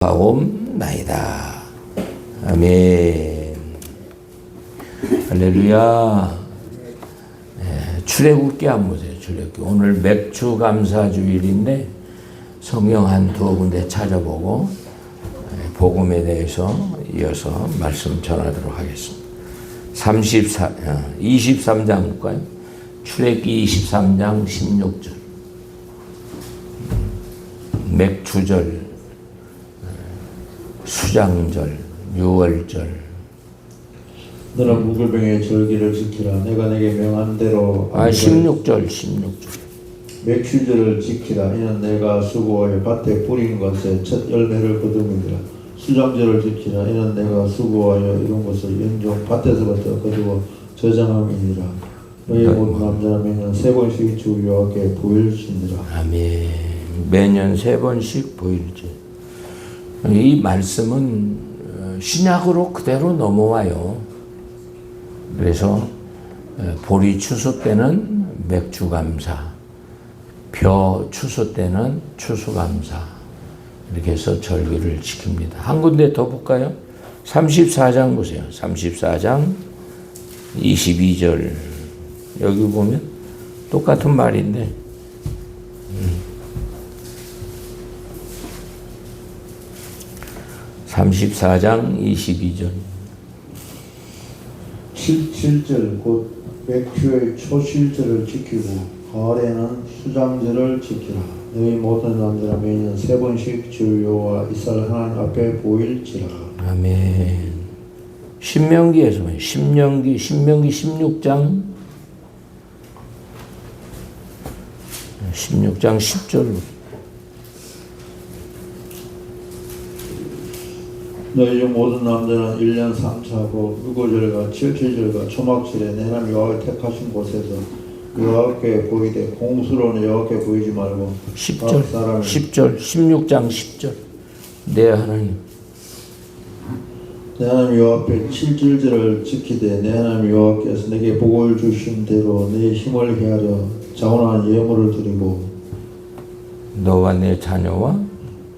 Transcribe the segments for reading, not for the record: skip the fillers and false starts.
하옵나이다. 아멘. 할렐루야. 출애굽기 한번 보세요. 출애굽기. 오늘 맥주 감사 주일인데 성경 한두 군데 찾아보고 복음에 대해서 이어서 말씀 전하도록 하겠습니다. 23장 볼까요? 출애굽기 23장 16절. 맥주절, 수장절, 유월절. 너는 묵을병의 절기를 지키라. 내가 내게 명한 대로. 16절. 맥주절을 지키라. 이는 내가 수고하여 밭에 뿌린 것에 첫 열매를 거두니라. 수장절을 지키라. 이는 내가 수고하여 이룬 것을 연종 밭에서부터 거두어 저장함이니라. 너희 모든 남자는 매년 3번씩 주 여호와께 보일지니라. 아멘. 매년 3번씩 보일지. 이 말씀은 신약으로 그대로 넘어와요. 그래서 보리 추수 때는 맥주 감사, 벼 추수 때는 추수 감사, 이렇게 해서 절기를 지킵니다. 한 군데 더 볼까요? 34장 보세요. 34장 22절. 여기 보면 똑같은 말인데 34장 22절. 7절 곧 맥주의 초실절을 지키고 가을에는 수장절을 지키라. 너희 모든 남자라 매년 3번씩 주 여호와 이스라엘 하나님 앞에 보일지라. 아멘. 신명기에서 신명기 16장 10절. 너희 중 모든 남자는 1년 3차고 유고절과 칠칠절과 초막절에 내 하나님 여호와의 택하신 곳에서 여호와께 보이되 공수로는 여호와께 보이지 말고 10절 16장 10절. 내 하나님 여호와 앞에 칠칠절을 지키되 내 하나님 여호와께서 내게 복을 주신 대로 내 힘을 헤아려 자원한 예물을 드리고 너와 내 자녀와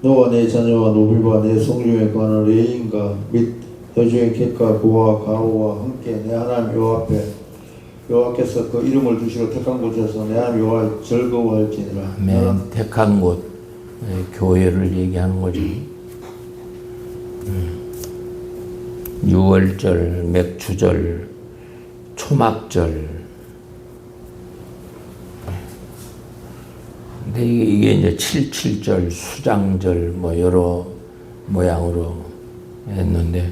노비와 내 성중에 관한 레인과 및 여주의 객과 고와 가오와 함께 내 하나님 여호와 앞에 여호와께서 그 이름을 두시고 택한 곳에서 내 하나님 여호와 즐거워할지니라. 아멘. 택한 곳, 교회를 얘기하는 거지. 유월절, 맥주절, 초막절. 근데 이게 이제 77절, 수장절, 뭐 여러 모양으로 했는데,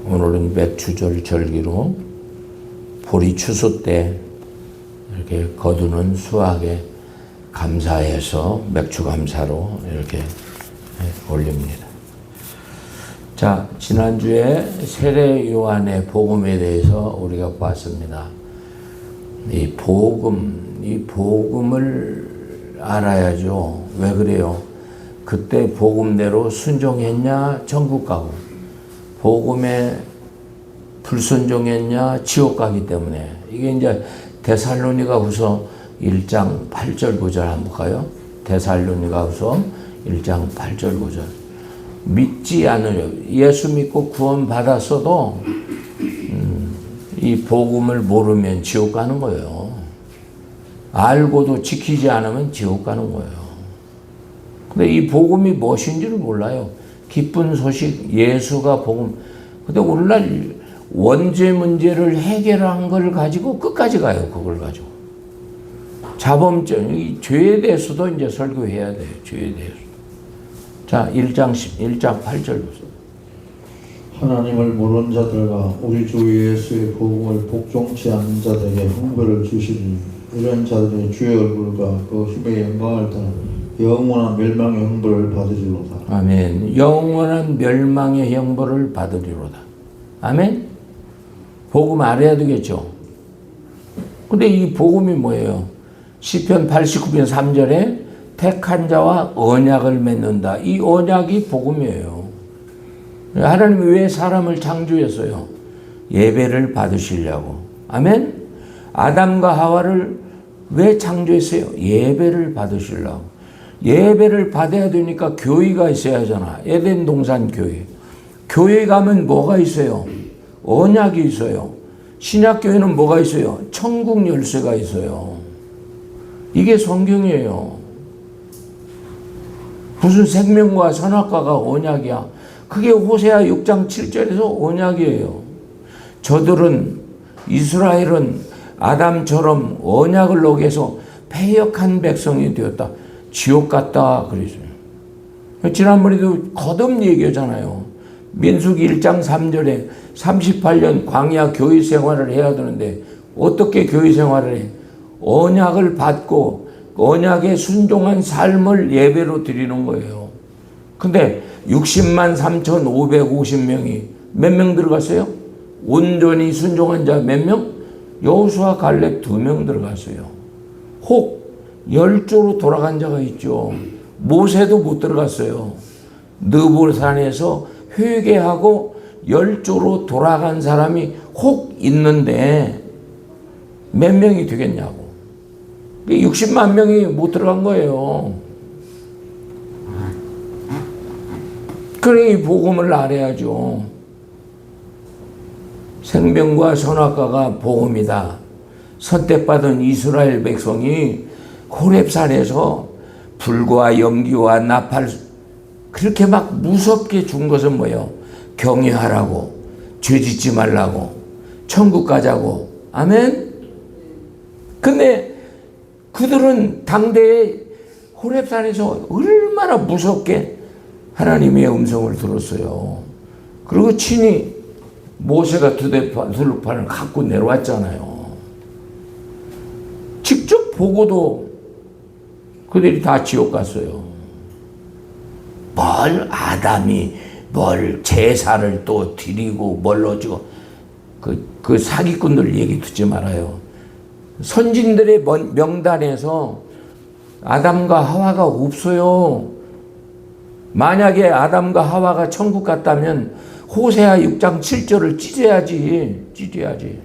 오늘은 맥주절 절기로 보리 추수 때 이렇게 거두는 수확에 감사해서 맥주 감사로 이렇게 올립니다. 자, 지난주에 세례 요한의 복음에 대해서 우리가 봤습니다. 이 복음을 알아야죠. 왜 그래요? 그때 복음대로 순종했냐, 천국 가고, 복음에 불순종했냐, 지옥 가기 때문에. 이게 이제 데살로니가후서 1장 8절 9절 한번 볼까요? 데살로니가후서 1장 8절 9절. 믿지 않으려, 예수 믿고 구원 받았어도 이 복음을 모르면 지옥 가는 거예요. 알고도 지키지 않으면 지옥 가는 거예요. 근데 이 복음이 무엇인지를 몰라요. 기쁜 소식, 예수가 복음. 근데 오늘날 원죄 문제를 해결한 걸 가지고 끝까지 가요. 그걸 가지고. 자범죄, 이 죄에 대해서도 이제 설교해야 돼요. 죄에 대해서. 자, 1장 8절 보세요. 하나님을 모르는 자들과 우리 주 예수의 복음을 복종치 않는 자들에게 형벌을 주시니 이런 자들이 주의 얼굴과 그 힘의 영광을 따라 영원한 멸망의 형벌을 받으리로다. 아멘. 영원한 멸망의 형벌을 받으리로다. 아멘. 복음 알아야 되겠죠. 근데 이 복음이 뭐예요? 시편 89편 3절에 택한 자와 언약을 맺는다. 이 언약이 복음이에요. 하나님이 왜 사람을 창조했어요? 예배를 받으시려고. 아멘. 아담과 하와를 왜 창조했어요? 예배를 받으시려고. 예배를 받아야 되니까 교회가 있어야 하잖아. 에덴 동산 교회. 교회 가면 뭐가 있어요? 언약이 있어요. 신약 교회는 뭐가 있어요? 천국 열쇠가 있어요. 이게 성경이에요. 무슨 생명과 선악과가 언약이야. 그게 호세아 6장 7절에서 언약이에요. 저들은 이스라엘은 아담처럼 언약을 어겨서 패역한 백성이 되었다. 지옥 같다 그랬어요. 지난번에도 거듭 얘기하잖아요. 민수기 1장 3절에 38년 광야 교회 생활을 해야 되는데 어떻게 교회 생활을 해? 언약을 받고 언약에 순종한 삶을 예배로 드리는 거예요. 근데 60만 3,550명이 몇 명 들어갔어요? 온전히 순종한 자 몇 명? 여호수아 갈렙 2명 들어갔어요. 혹 열조로 돌아간 자가 있죠. 모세도 못 들어갔어요. 느보산에서 회개하고 열조로 돌아간 사람이 혹 있는데 몇 명이 되겠냐고. 60만 명이 못 들어간 거예요. 그래 이 복음을 알아야죠. 생명과 선악과가 복음이다. 선택받은 이스라엘 백성이 호렙산에서 불과 연기와 나팔 그렇게 막 무섭게 준 것은 뭐예요? 경외하라고, 죄짓지 말라고, 천국 가자고. 아멘? 근데 그들은 당대에 호렙산에서 얼마나 무섭게 하나님의 음성을 들었어요. 그리고 친히 모세가 두루판을 갖고 내려왔잖아요. 직접 보고도 그들이 다 지옥 갔어요. 뭘 아담이 뭘 제사를 또 드리고 뭘로 주고 그 사기꾼들 얘기 듣지 말아요. 선진들의 명단에서 아담과 하와가 없어요. 만약에 아담과 하와가 천국 갔다면 호세아 6장 7절을 찢어야지.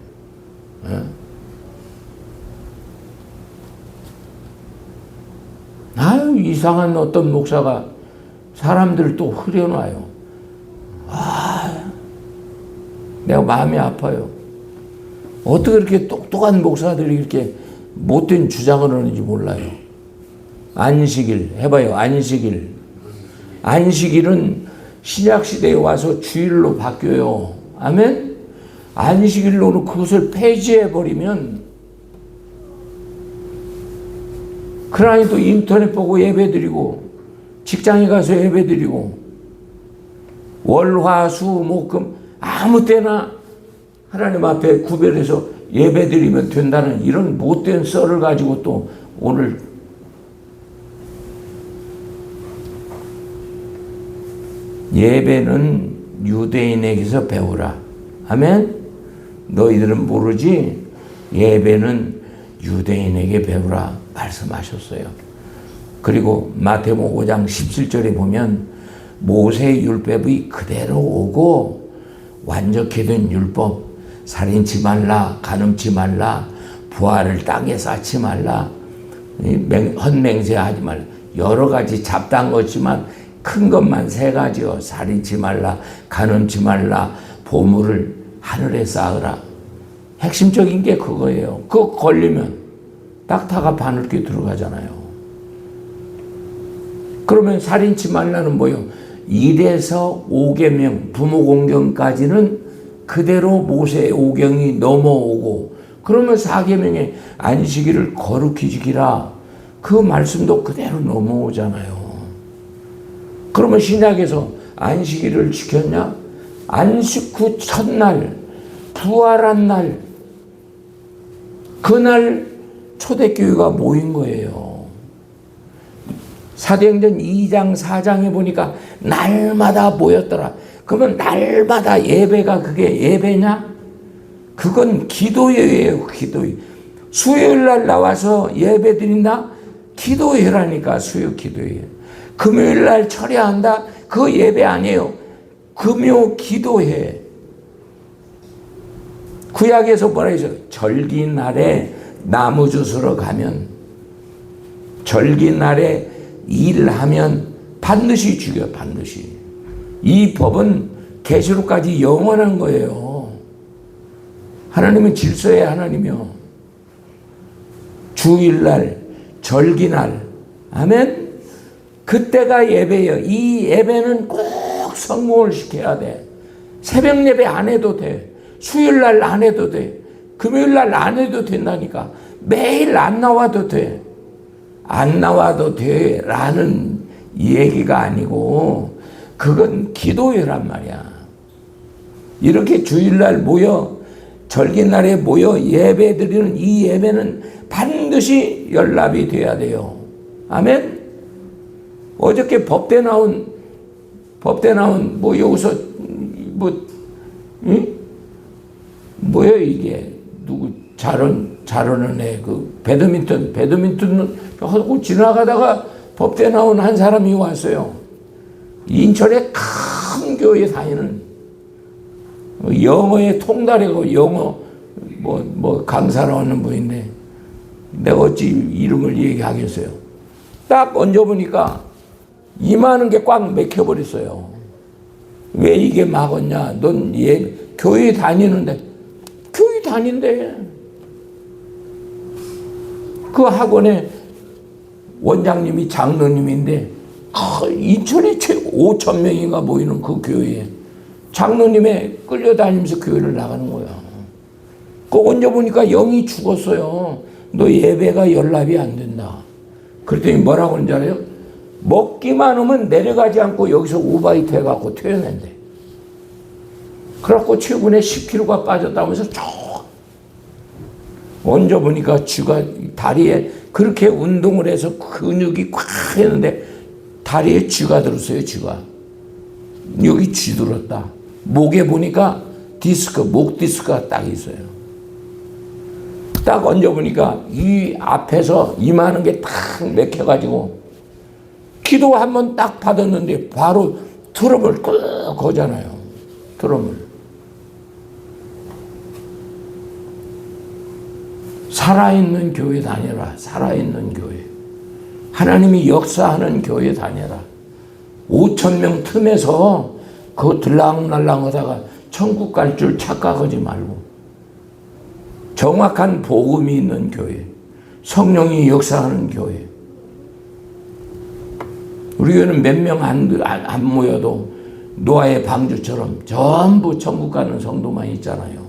아유, 이상한 어떤 목사가 사람들을 또 흐려놔요. 내가 마음이 아파요. 어떻게 이렇게 똑똑한 목사들이 이렇게 못된 주장을 하는지 몰라요. 안식일 해봐요. 안식일은 신약시대에 와서 주일로 바뀌어요. 아멘? 안식일로는 그것을 폐지해버리면 그러니 또 인터넷 보고 예배드리고 직장에 가서 예배드리고 월, 화, 수, 목, 금 아무 때나 하나님 앞에 구별해서 예배드리면 된다는 이런 못된 썰을 가지고 또 오늘 예배는 유대인에게서 배우라. 아멘? 너희들은 모르지? 예배는 유대인에게 배우라 말씀하셨어요. 그리고 마태복음 5장 17절에 보면 모세의 율법이 그대로 오고 완전히 된 율법, 살인치 말라, 간음치 말라, 부하를 땅에 쌓지 말라, 헛맹세하지 말라, 여러 가지 잡다한 거지만 큰 것만 3가지요. 살인치 말라, 간음치 말라, 보물을 하늘에 쌓으라. 핵심적인 게 그거예요. 그거 걸리면 딱타가 바늘귀 들어가잖아요. 그러면 살인치 말라는 뭐예요? 1에서 5계명, 부모 공경까지는 그대로 모세의 5경이 넘어오고 그러면 4계명의 안식일을 거룩히 지키라. 그 말씀도 그대로 넘어오잖아요. 그러면 신약에서 안식일을 지켰냐? 안식 후 첫날, 부활한 날, 그날 초대교회가 모인 거예요. 사도행전 2장, 4장에 보니까 날마다 모였더라. 그러면 날마다 예배가 그게 예배냐? 그건 기도회예요, 기도회. 수요일 날 나와서 예배 드린다? 기도회라니까, 수요 기도회. 금요일 날 철야한다? 그 예배 아니에요. 금요 기도회. 구약에서 뭐라 했어요? 절기날에 나무 주스러 가면 절기날에 일하면 반드시 죽여, 반드시. 이 법은 계시록까지 영원한 거예요. 하나님은 질서의 하나님이요. 주일날, 절기날, 아멘. 그때가 예배예요. 이 예배는 꼭 성공을 시켜야 돼. 새벽 예배 안 해도 돼. 수요일날 안 해도 돼. 금요일날 안 해도 된다니까. 매일 안 나와도 돼. 안 나와도 돼 라는 얘기가 아니고 그건 기도회란 말이야. 이렇게 주일날 모여 절기날에 모여 예배 드리는 이 예배는 반드시 연락이 돼야 돼요. 아멘. 어저께 법대 나온 뭐 여기서 뭐 뭐예요 이게 누구 잘하는 애 그 배드민턴 하고 지나가다가 법대 나온 한 사람이 왔어요. 인천의 큰 교회에 다니는 영어의 통달이고 영어 뭐 강사를 하는 분인데 내가 어찌 이름을 얘기하겠어요. 딱 얹어보니까 이만한 게 꽉 맥혀버렸어요. 왜 이게 막았냐? 넌 교회 다니는데 교회 다닌대. 그 학원의 원장님이 장로님인데 인천에 5,000명인가 모이는 그 교회에 장로님에 끌려다니면서 교회를 나가는 거야. 그 얹어보니까 영이 죽었어요. 너 예배가 연락이 안 된다. 그랬더니 뭐라고 하는지 알아요? 먹기만 하면 내려가지 않고 여기서 우바이트 해갖고 퇴원한대. 그래갖고 최근에 10kg가 빠졌다면서 쭉 얹어보니까 쥐가 다리에 그렇게 운동을 해서 근육이 꽉 했는데 다리에 쥐가 들었어요. 쥐가. 여기 쥐 들었다. 목에 보니까 목 디스크가 딱 있어요. 딱 얹어보니까 이 앞에서 이만한 게 딱 맥혀가지고 기도 한번 딱 받았는데 바로 트럼을 끄 거잖아요. 트럼을. 살아있는 교회 다녀라. 살아있는 교회. 하나님이 역사하는 교회 다녀라. 5,000명 틈에서 그거 들락날락 하다가 천국 갈 줄 착각하지 말고 정확한 복음이 있는 교회, 성령이 역사하는 교회. 우리 교회는 몇 명 안 모여도 노아의 방주처럼 전부 천국 가는 성도만 있잖아요.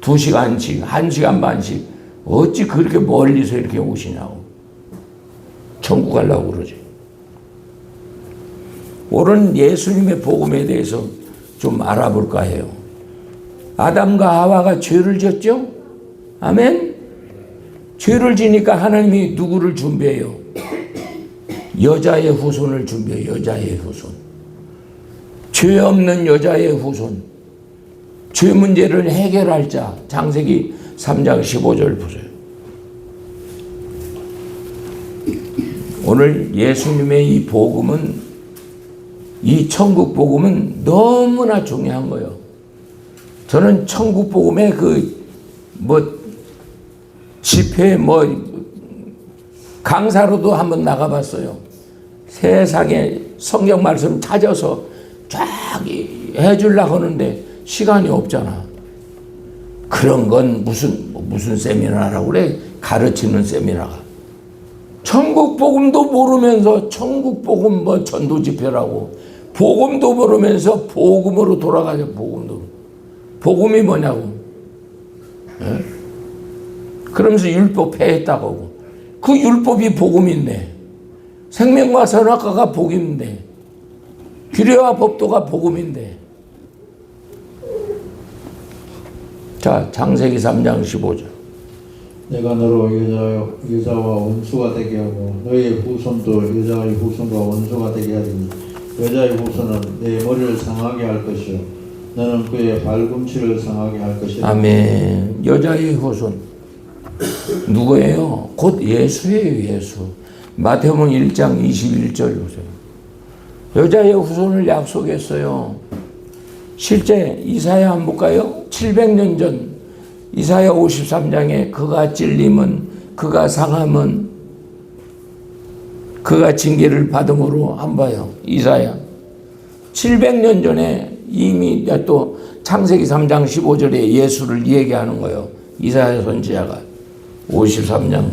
2시간씩, 1시간 반씩 어찌 그렇게 멀리서 이렇게 오시냐고. 천국 가려고 그러지. 오늘 예수님의 복음에 대해서 좀 알아볼까 해요. 아담과 하와가 죄를 지었죠? 아멘? 죄를 지니까 하나님이 누구를 준비해요? 여자의 후손을 준비해요. 여자의 후손. 죄 없는 여자의 후손. 죄 문제를 해결할 자. 창세기 3장 15절 보세요. 오늘 예수님의 이 복음은, 이 천국 복음은 너무나 중요한 거예요. 저는 천국 복음의 집회 강사로도 한번 나가봤어요. 세상에 성경 말씀 찾아서 쫙 해주려고 하는데 시간이 없잖아. 그런 건 무슨 세미나라고 그래? 가르치는 세미나가. 천국 복음도 모르면서 천국 복음 전도 집회라고 복음도 모르면서 복음으로 돌아가죠. 복음이 뭐냐고. 네? 그러면서 율법 폐했다고 하고. 그 율법이 복음인데 생명과 선악과가 복음인데 규례와 법도가 복음인데. 자, 창세기 3장 15절. 내가 너로 여자와 원수가 되게 하고 너의 후손도 여자의 후손과 원수가 되게 하리니 여자의 후손은 내 머리를 상하게 할 것이요 너는 그의 발꿈치를 상하게 할 것이라. 아멘. 여자의 후손 누구예요? 곧 예수예요. 예수. 마태복음 1장 21절 보세요. 여자의 후손을 약속했어요. 실제 이사야 한번 볼까요? 700년 전 이사야 53장에 그가 찔림은, 그가 상함은, 그가 징계를 받음으로 한 봐요. 이사야 700년 전에 이미 또 창세기 3장 15절에 예수를 얘기하는 거예요. 이사야 선지자가 53장.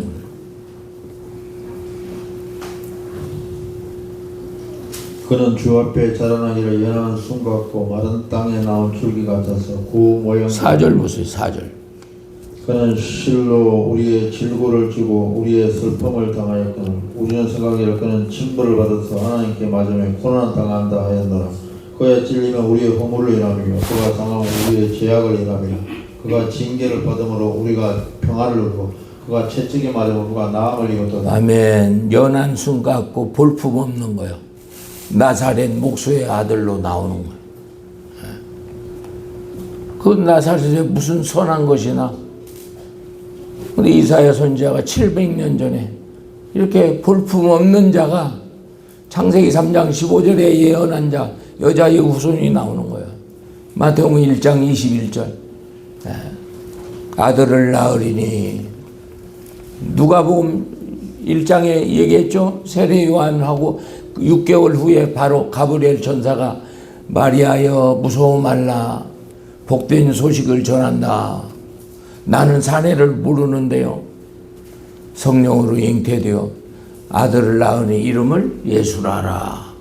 그는 주 앞에 자라나기를 연한 순 같고 마른 땅에 나온 줄기 같아서 구 모양. 4절 보세요. 4절. 그는 실로 우리의 질고를 지고 우리의 슬픔을 당하였거늘 우리는 생각하기를 그는 징벌을 받아서 하나님께 맞으며 고난을 당한다 하였노라. 그가 찔리면 우리의 허물을 인하며 그가 당하면 우리의 죄악을 인하며 그가 징계를 받음으로 우리가 평안을 누리고 그가 채찍에 맞으면 그가 나음을 입었도다. 아멘. 연한 순 같고 볼품 없는 거요. 나사렛 목수의 아들로 나오는 거예요. 그 나사렛에 무슨 선한 것이나. 근데 이사야 선지자가 700년 전에 이렇게 볼품 없는 자가 창세기 3장 15절에 예언한 자, 여자의 후손이 나오는 거예요. 마태복음 1장 21절. 아들을 낳으리니. 누가복음 1장에 얘기했죠. 세례 요한하고 6개월 후에 바로 가브리엘 천사가 마리아여 무서워 말라 복된 소식을 전한다. 나는 사내를 모르는데요. 성령으로 잉태되어 아들을 낳으니 이름을 예수라 하라.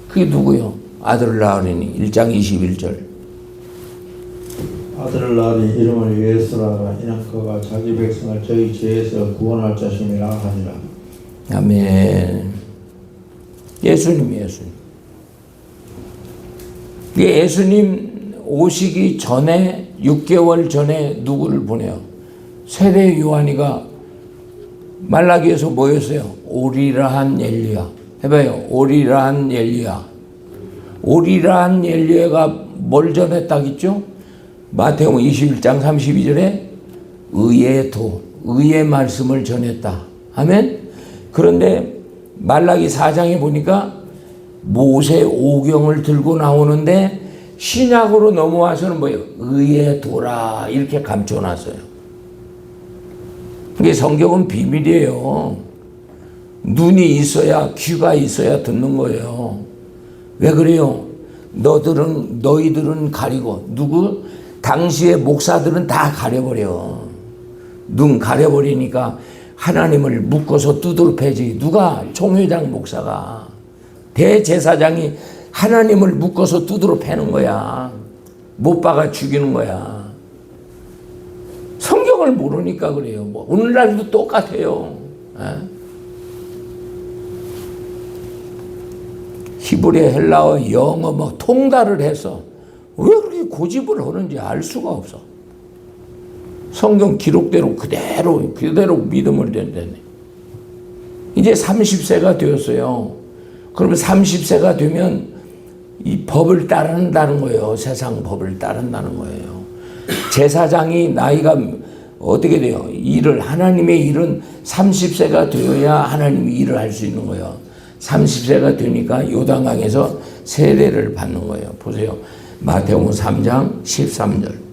그게 누구요? 아들을 낳으니 1장 21절. 아들을 낳으니 이름을 예수라 하라. 이는 그가 자기 백성을 저희 죄에서 구원할 자심이라 하니라. 아멘. 예수님. 예수님 오시기 전에 6개월 전에 누구를 보내요? 세례 요한이가 말라기에서 뭐였어요? 오리라한 엘리야. 해봐요. 오리라한 엘리야. 오리라한 엘리야가 뭘 전했다겠죠? 마태복음 21장 32절에 의의 말씀을 전했다. 아멘. 그런데 말라기 4장에 보니까 모세 오경을 들고 나오는데 신약으로 넘어와서는 뭐예요? 의의 도라 이렇게 감춰놨어요. 이게 성경은 비밀이에요. 눈이 있어야 귀가 있어야 듣는 거예요. 왜 그래요? 너희들은 가리고 누구? 당시의 목사들은 다 가려버려. 눈 가려버리니까 하나님을 묶어서 두드러 패지. 누가? 총회장 목사가. 대제사장이 하나님을 묶어서 두드러 패는 거야. 못 박아 죽이는 거야. 성경을 모르니까 그래요. 뭐 오늘날도 똑같아요. 히브리, 헬라어, 영어 뭐 통달을 해서 왜 그렇게 고집을 하는지 알 수가 없어. 성경 기록대로 그대로 믿음을 된다네. 이제 30세가 되었어요. 그러면 30세가 되면 이 법을 따른다는 거예요. 세상 법을 따른다는 거예요. 제사장이 나이가 어떻게 돼요? 하나님의 일은 30세가 되어야 하나님이 일을 할 수 있는 거예요. 30세가 되니까 요단강에서 세례를 받는 거예요. 보세요. 마태복음 3장 13절.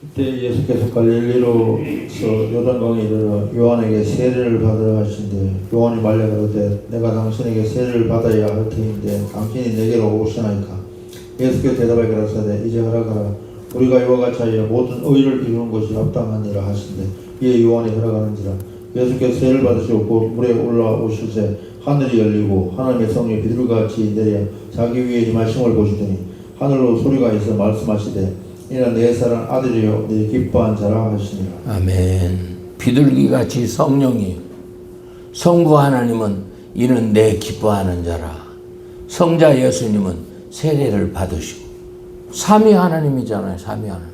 그때 예수께서 갈릴리로서 요단강에 이르러 요한에게 세례를 받으라 하신대 요한이 말려 가로되 내가 당신에게 세례를 받아야 할 터인데 당신이 내게로 오시나이까. 예수께서 대답하여 가라사대 이제 허락하라. 우리가 이와 같이 하여 모든 의를 이루는 것이 합당하니라 하신대 이에 요한이 허락하는지라. 예수께서 세례를 받으시고 곧 물에 올라오실새 하늘이 열리고 하나님의 성령이 비둘기같이 내려 자기 위에 임하심을 보시더니 하늘로 소리가 있어 말씀하시되 이는 내 사랑 아들이요 내 기뻐한 자라 하시니라. 아멘. 비둘기같이 성령이 성부 하나님은 이는 내 기뻐하는 자라. 성자 예수님은 세례를 받으시고 삼위 하나님이잖아요. 삼위 하나님.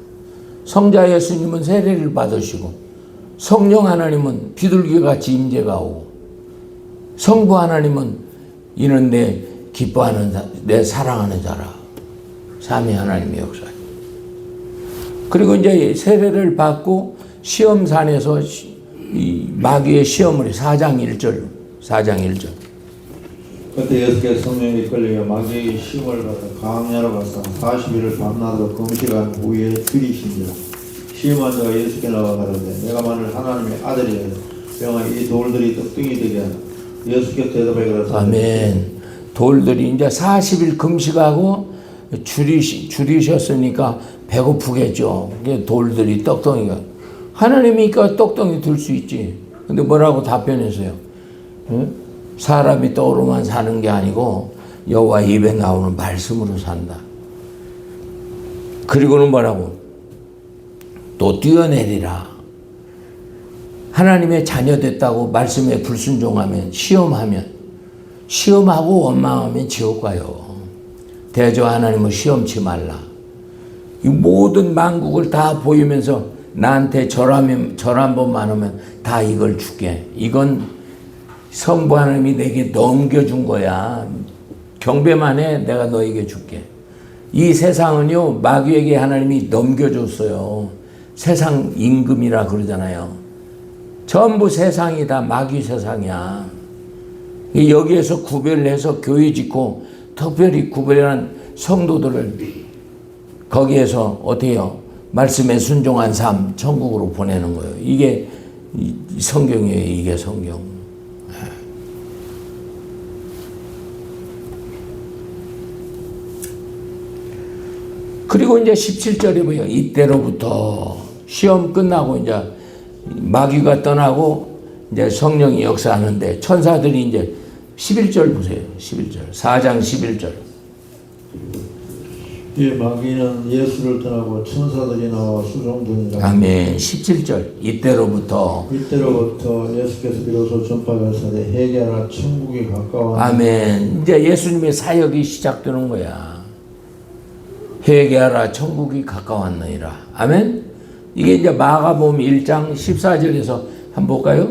성자 예수님은 세례를 받으시고 성령 하나님은 비둘기같이 임재가 오고 성부 하나님은 이는 내 기뻐하는 자, 내 사랑하는 자라. 삼위 하나님의 역사. 그리고 이제 세례를 받고 시험산에서 이 마귀의 시험을 4장 1절. 그때 예수께서 성령에 이끌려 마귀의 시험을 받아 광야로 가서 40일을 밤낮으로 금식한 후에 줄이신지라. 시험한 자가 예수께 나와 가로되 내가 만일 하나님의 아들이여 영화 이 돌들이 떡등이 되게 하라. 예수께 대답하여 가로되 아멘. 돌들이 이제 40일 금식하고 줄이셨으니까 배고프겠죠. 이게 돌들이 떡덩이가. 하나님이니까 떡덩이 들 수 있지. 근데 뭐라고 답변했어요? 응? 사람이 떡으로만 사는 게 아니고 여호와 입에 나오는 말씀으로 산다. 그리고는 뭐라고? 또 뛰어내리라. 하나님의 자녀 됐다고 말씀에 불순종하면 시험하고 원망하면 지옥 가요. 대저 하나님을 시험치 말라. 이 모든 만국을 다 보이면서 나한테 절 한 번만 하면 다 이걸 줄게. 이건 성부 하나님이 내게 넘겨준 거야. 경배만 해 내가 너에게 줄게. 이 세상은요 마귀에게 하나님이 넘겨줬어요. 세상 임금이라 그러잖아요. 전부 세상이 다 마귀 세상이야. 여기에서 구별해서 교회 짓고 특별히 구별한 성도들을 거기에서 어떻게 해요? 말씀에 순종한 삶 천국으로 보내는 거예요. 이게 성경이에요. 이게 성경. 그리고 이제 17절에 보여. 이때로부터 시험 끝나고 이제 마귀가 떠나고 이제 성령이 역사하는데 천사들이 이제 11절 보세요. 11절. 4장 11절. 이 마귀는 예수를 떠나고 천사들이 나와 수종드니라. 아멘. 17절. 이때로부터 예수께서 비로소 전파하사되 회개하라 천국이 가까워. 아멘. 이제 예수님의 사역이 시작되는 거야. 회개하라 천국이 가까웠느니라. 아멘. 이게 이제 마가복음 1장 14절에서 한번 볼까요?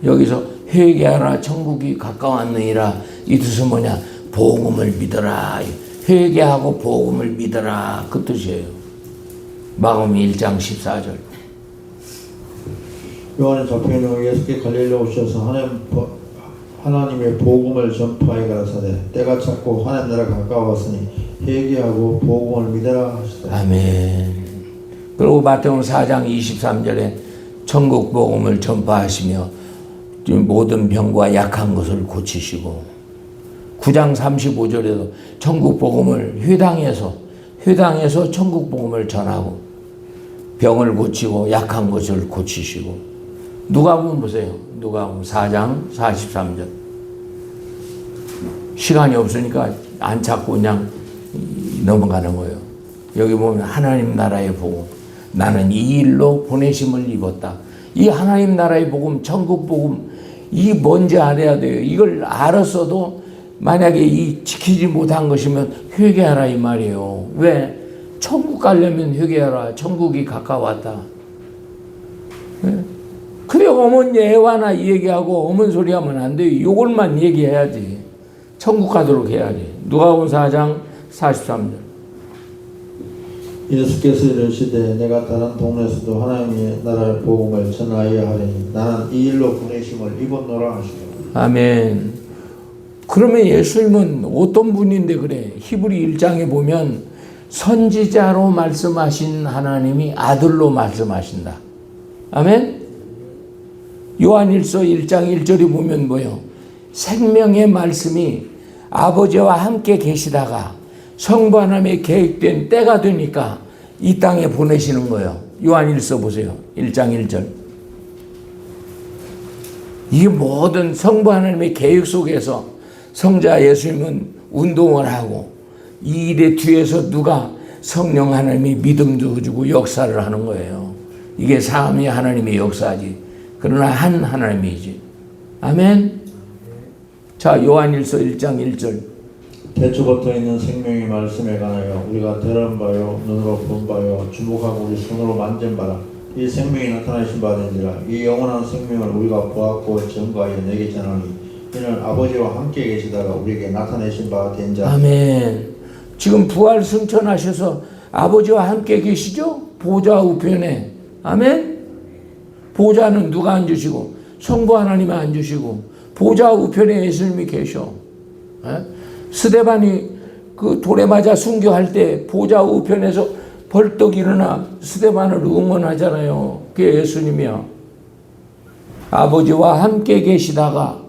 여기서 회개하라 천국이 가까웠느니라. 이 뜻은 뭐냐? 복음을 믿어라. 회개하고 복음을 믿어라. 그 뜻이에요. 마가복음 1장 14절. 요한의 잡혀있는 예수께 갈릴리로 오셔서 하나님의 복음을 전파해 가라사대 때가 찼고 하나님 나라 가까웠으니 회개하고 복음을 믿어라 하시다. 아멘. 그리고 마태복음 4장 23절에 천국 복음을 전파하시며 모든 병과 약한 것을 고치시고 9장 35절에도 천국 복음을 회당에서 천국 복음을 전하고 병을 고치고 약한 것을 고치시고 누가복음 보세요. 누가복음 4장 43절. 시간이 없으니까 안 찾고 그냥 넘어가는 거예요. 여기 보면 하나님 나라의 복음. 나는 이 일로 보내심을 입었다. 이 하나님 나라의 복음, 천국 복음, 이 뭔지 알아야 돼요. 이걸 알았어도 만약에 이 지키지 못한 것이면 회개하라 이 말이에요. 왜? 천국 가려면 회개하라. 천국이 가까웠다. 그래 어머니 애와나 얘기하고 어머니 소리 하면 안 돼요. 이걸만 얘기해야지. 천국 가도록 해야지. 누가복음 4장 43절. 예수께서 이르시되 내가 다른 동네에서도 하나님의 나라의 복음을 전하여야 하리니 나는 이 일로 보내심을 입었노라 하시고. 아멘. 그러면 예수님은 어떤 분인데 그래? 히브리 1장에 보면 선지자로 말씀하신 하나님이 아들로 말씀하신다. 아멘. 요한일서 1장 1절에 보면 뭐요? 생명의 말씀이 아버지와 함께 계시다가 성부 하나님의 계획된 때가 되니까 이 땅에 보내시는 거예요. 요한일서 보세요. 1장 1절. 이 모든 성부 하나님의 계획 속에서 성자 예수님은 운동을 하고 이 일의 뒤에서 누가 성령 하나님이 믿음도 주고 역사를 하는 거예요. 이게 삼위 하나님의 역사지. 그러나 한 하나님이지. 아멘. 자, 요한일서 1장 1절. 태초부터 있는 생명의 말씀에 관하여 우리가 들은 바요 눈으로 본 바요 주목하고 우리 손으로 만진 바라 이 생명이 나타나신 바 되니라. 이 영원한 생명을 우리가 보았고 증거하여 내게 전하니 이는 아버지와 함께 계시다가 우리에게 나타내신 바 된 자. 아멘. 지금 부활 승천하셔서 아버지와 함께 계시죠? 보좌 우편에. 아멘. 보좌는 누가 앉으시고 성부 하나님이 앉으시고 보좌 우편에 예수님이 계셔. 스데반이 그 돌에 맞아 순교할 때 보좌 우편에서 벌떡 일어나 스데반을 응원하잖아요. 그게 예수님이야. 아버지와 함께 계시다가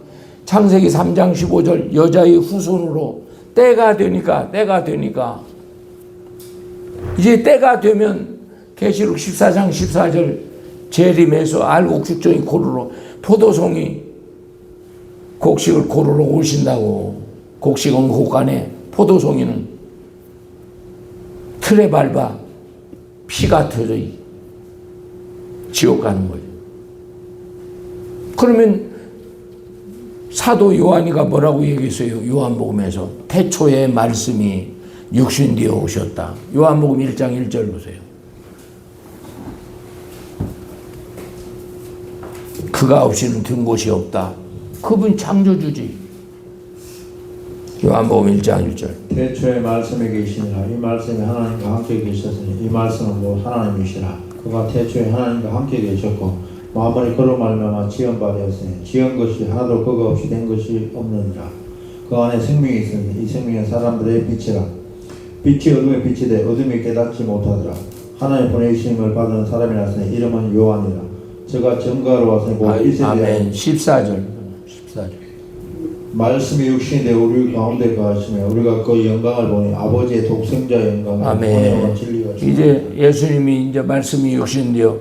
창세기 3장 15절 여자의 후손으로 때가 되니까 이제 때가 되면 계시록 14장 14절 재림에서 알곡죽정이 고르러 포도송이 곡식을 고르러 오신다고. 곡식은 곡간에 포도송이는 틀에 밟아 피가 터져 지옥 가는 거예요. 그러면 사도 요한이가 뭐라고 얘기했어요? 요한복음에서 태초에 말씀이 육신되어 오셨다. 요한복음 1장 1절 보세요. 그가 없이는 든 곳이 없다. 그분 창조주지. 요한복음 1장 1절. 태초에 말씀에 계시니라. 이 말씀이 하나님과 함께 계셨으니 이 말씀은 곧 하나님이시라. 그가 태초에 하나님과 함께 계셨고 만물이 그로 말미암아 지은 바 되었으니 지은 것이 하나도 그가 없이 된 것이 없느니라. 그 안에 생명이 있으니 이 생명은 사람들의 빛이라. 빛이 어둠에 빛이 돼 어둠이 깨닫지 못하더라. 하나님 보내심을 받은 사람이라서니 이름은 요한이라. 저가 전가로 와서 아멘. 14절. 말씀이 육신이 되어 우리 가운데 거하시며 우리가 그 영광을 보니 아버지의 독생자의 영광을 아멘. 진리가 이제 예수님이 이제 말씀이 육신되어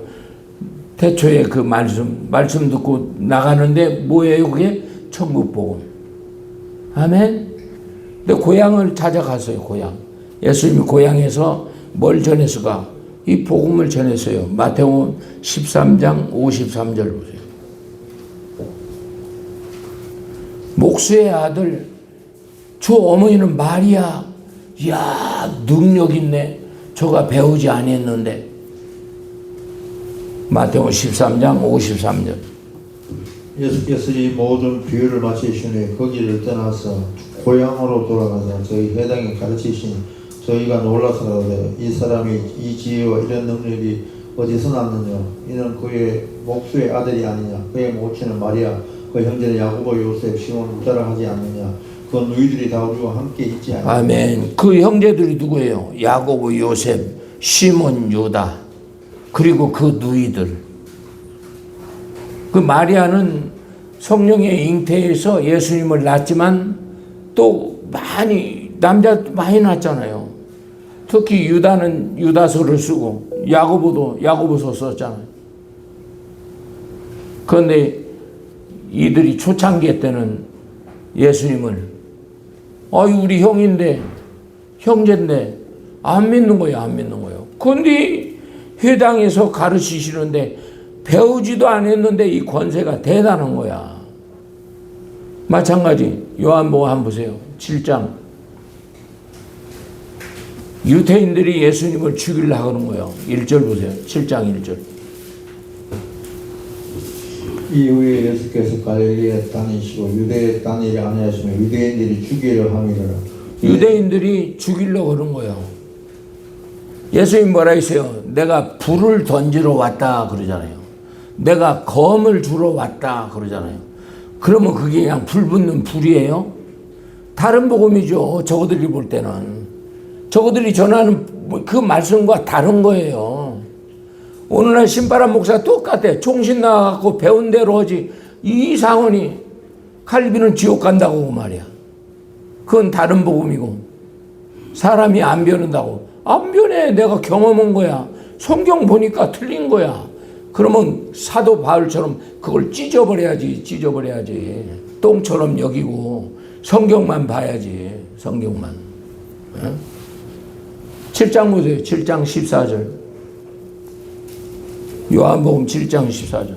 태초에 그 말씀 듣고 나가는데 뭐예요? 그게 천국 복음. 아멘. 근데 고향을 찾아갔어요. 고향. 예수님이 고향에서 뭘 전했을까? 이 복음을 전했어요. 마태복음 13장 53절 보세요. 목수의 아들 주 어머니는 마리아. 이야 능력 있네. 저가 배우지 아니했는데. 마태복음 13장 53절. 예수께서 이 모든 비유를 마치신 후에 거기를 떠나서 고향으로 돌아가서 저희 회당에 가르치시니 저희가 놀라서라도 이 사람이 이 지혜와 이런 능력이 어디서 났느냐. 이는 그의 목수의 아들이 아니냐. 그의 모친은 마리아, 그 형제는 야고보, 요셉, 시몬, 유다라 하지 않느냐. 그 너희들이 다 우리와 함께 있지 않느냐. 아멘. 그 형제들이 누구예요? 야고보, 요셉, 시몬, 유다. 그리고 그 누이들. 그 마리아는 성령의 잉태에서 예수님을 낳았지만 또 남자 많이 낳았잖아요. 특히 유다는 유다서를 쓰고 야고보도 야고보서 썼잖아요. 그런데 이들이 초창기 때는 예수님을 우리 형인데 형제인데 안 믿는 거예요. 그런데 회당에서 가르치시는데 배우지도 않았는데 이 권세가 대단한 거야. 마찬가지 요한복음 한번 보세요. 7장. 유대인들이 예수님을 죽이려고 하는 거예요. 1절 보세요. 7장 1절. 이후에 예수께서 갈릴리에 다니시고 유대에 다니지 아니하시며 유대인들이 죽이려 함이라. 유대인들이 죽이려고 하는 거예요. 예수님 뭐라 했어요? 내가 불을 던지러 왔다 그러잖아요. 내가 검을 주러 왔다 그러잖아요. 그러면 그게 그냥 불 붙는 불이에요? 다른 복음이죠. 저거들이 볼 때는. 저거들이 전하는 그 말씀과 다른 거예요. 오늘날 신바람 목사 똑같아. 총신 나가고 배운 대로 하지. 이 상원이 칼비는 지옥 간다고 말이야. 그건 다른 복음이고. 사람이 안 변한다고. 안 변해. 내가 경험한 거야. 성경 보니까 틀린 거야. 그러면 사도 바울처럼 그걸 찢어버려야지. 똥처럼 여기고 성경만 봐야지. 성경만. 7장 보세요. 7장 14절. 요한복음 7장 14절.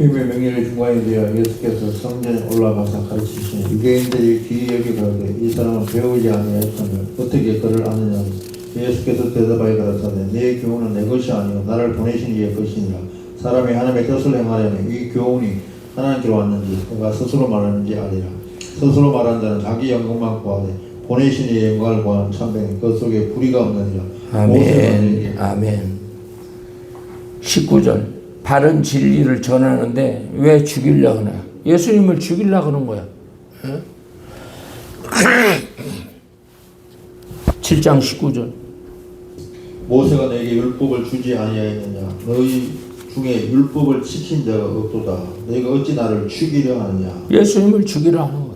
이미 명예의 중간이 되어 예수께서 성전에 올라가서 가르치시니 유대인들이 귀히 여기 가로되 이 사람은 배우지 아니하였으며 어떻게 그를 아느냐. 예수께서 대답하여 가라사대 내 교훈은 내 것이 아니요 나를 보내신 이의 것이니라. 사람이 하나님의 뜻을 행하려면 이 교훈이 하나님께로 왔는지 그가 스스로 말하는지 아니라. 스스로 말하는 자는 자기 영광만 구하되 보내신 이의 영광을 구하는 참되니 그 속에 불의가 없느니라. 아멘. 19절. 바른 진리를 전하는데 왜 죽이려고 하나? 예수님을 죽이려고 하는 거야. 7장 19절. 모세가 너에게 율법을 주지 아니하였느냐 너희 중에 율법을 지킨 자가 없도다 너희가 어찌 나를 죽이려 하느냐. 예수님을 죽이려 하는 거예요.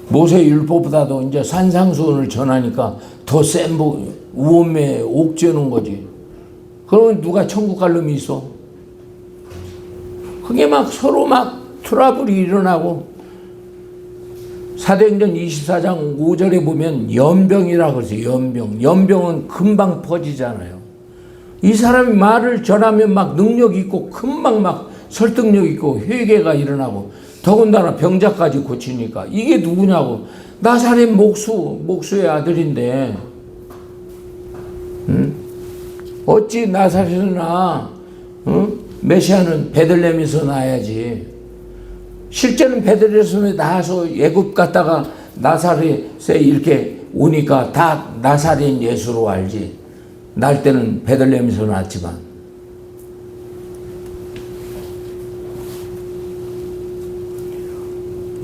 모세 율법보다도 이제 산상수훈을 전하니까 더 센 우엄에 옥죄는 거지. 그러면 누가 천국 갈 놈이 있어? 그게 막 서로 막 트러블이 일어나고 사도행전 24장 5절에 보면 연병이라고 그러죠. 연병은 금방 퍼지잖아요. 이 사람이 말을 전하면 막 능력 있고 금방 막 설득력 있고 회개가 일어나고 더군다나 병자까지 고치니까 이게 누구냐고. 나사렛 목수의 아들인데 어찌 나사렛에서 나 메시아는 베들레헴에서 나야지. 실제는 베들레헴에서 나와서 애굽 갔다가 나사렛에 이렇게 오니까 다 나사렛 예수로 알지. 날 때는 베들레헴에서 났지만.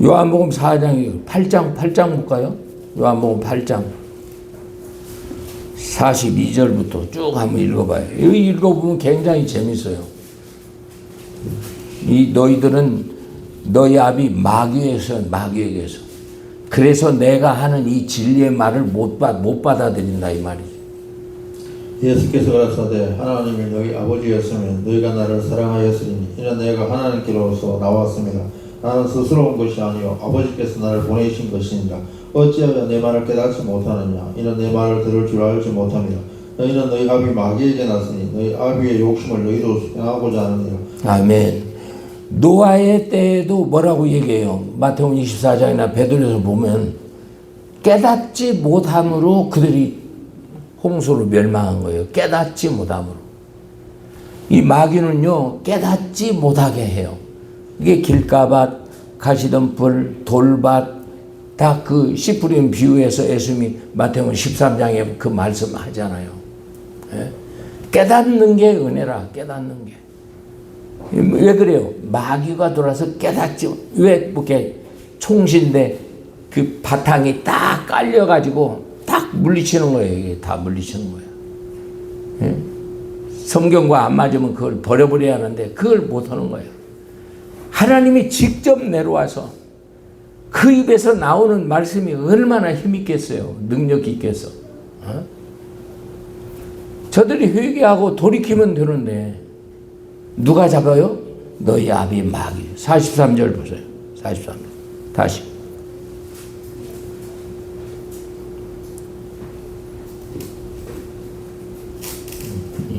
요한복음 4장이 8장 볼까요? 요한복음 8장 42절부터 쭉 한번 읽어봐요. 여기 읽어보면 굉장히 재밌어요. 이 너희들은 너희 아비 마귀에게서 그래서 내가 하는 이 진리의 말을 못 받아들인다 이 말이지. 예수께서 가라사대 하나님이 너희 아버지였으면 너희가 나를 사랑하였으니 이는 내가 하나님께로서 나왔습니다. 나는 스스로 온 것이 아니요 아버지께서 나를 보내신 것이니라. 어찌하여 내 말을 깨닫지 못하느냐 이는 내 말을 들을 줄 알지 못합니다. 너희는 너희 아비 마귀에게 났으니 너희 아비의 욕심을 너희도 행하고자 하느니라. 아멘. 노아의 때에도 뭐라고 얘기해요? 마태복음 24장이나 베드로에서 보면 깨닫지 못함으로 그들이 홍수로 멸망한 거예요. 깨닫지 못함으로. 이 마귀는요 깨닫지 못하게 해요. 이게 길가밭, 가시덤불, 돌밭 다 그 씨 뿌린 비유에서 예수님이 마태복음 13장에 그 말씀 하잖아요. 예? 깨닫는 게 은혜라. 깨닫는 게. 왜 그래요? 마귀가 돌아서 깨닫지. 왜 이렇게 총신데 그 바탕이 딱 깔려가지고 딱 물리치는 거예요. 이게 다 물리치는 거예요. 예? 성경과 안 맞으면 그걸 버려버려야 하는데 그걸 못하는 거예요. 하나님이 직접 내려와서 그 입에서 나오는 말씀이 얼마나 힘있겠어요. 능력이 있겠어. 어? 저들이 회개하고 돌이키면 되는데 누가 잡아요? 너희 아비 마귀. 43절 보세요. 43절. 다시.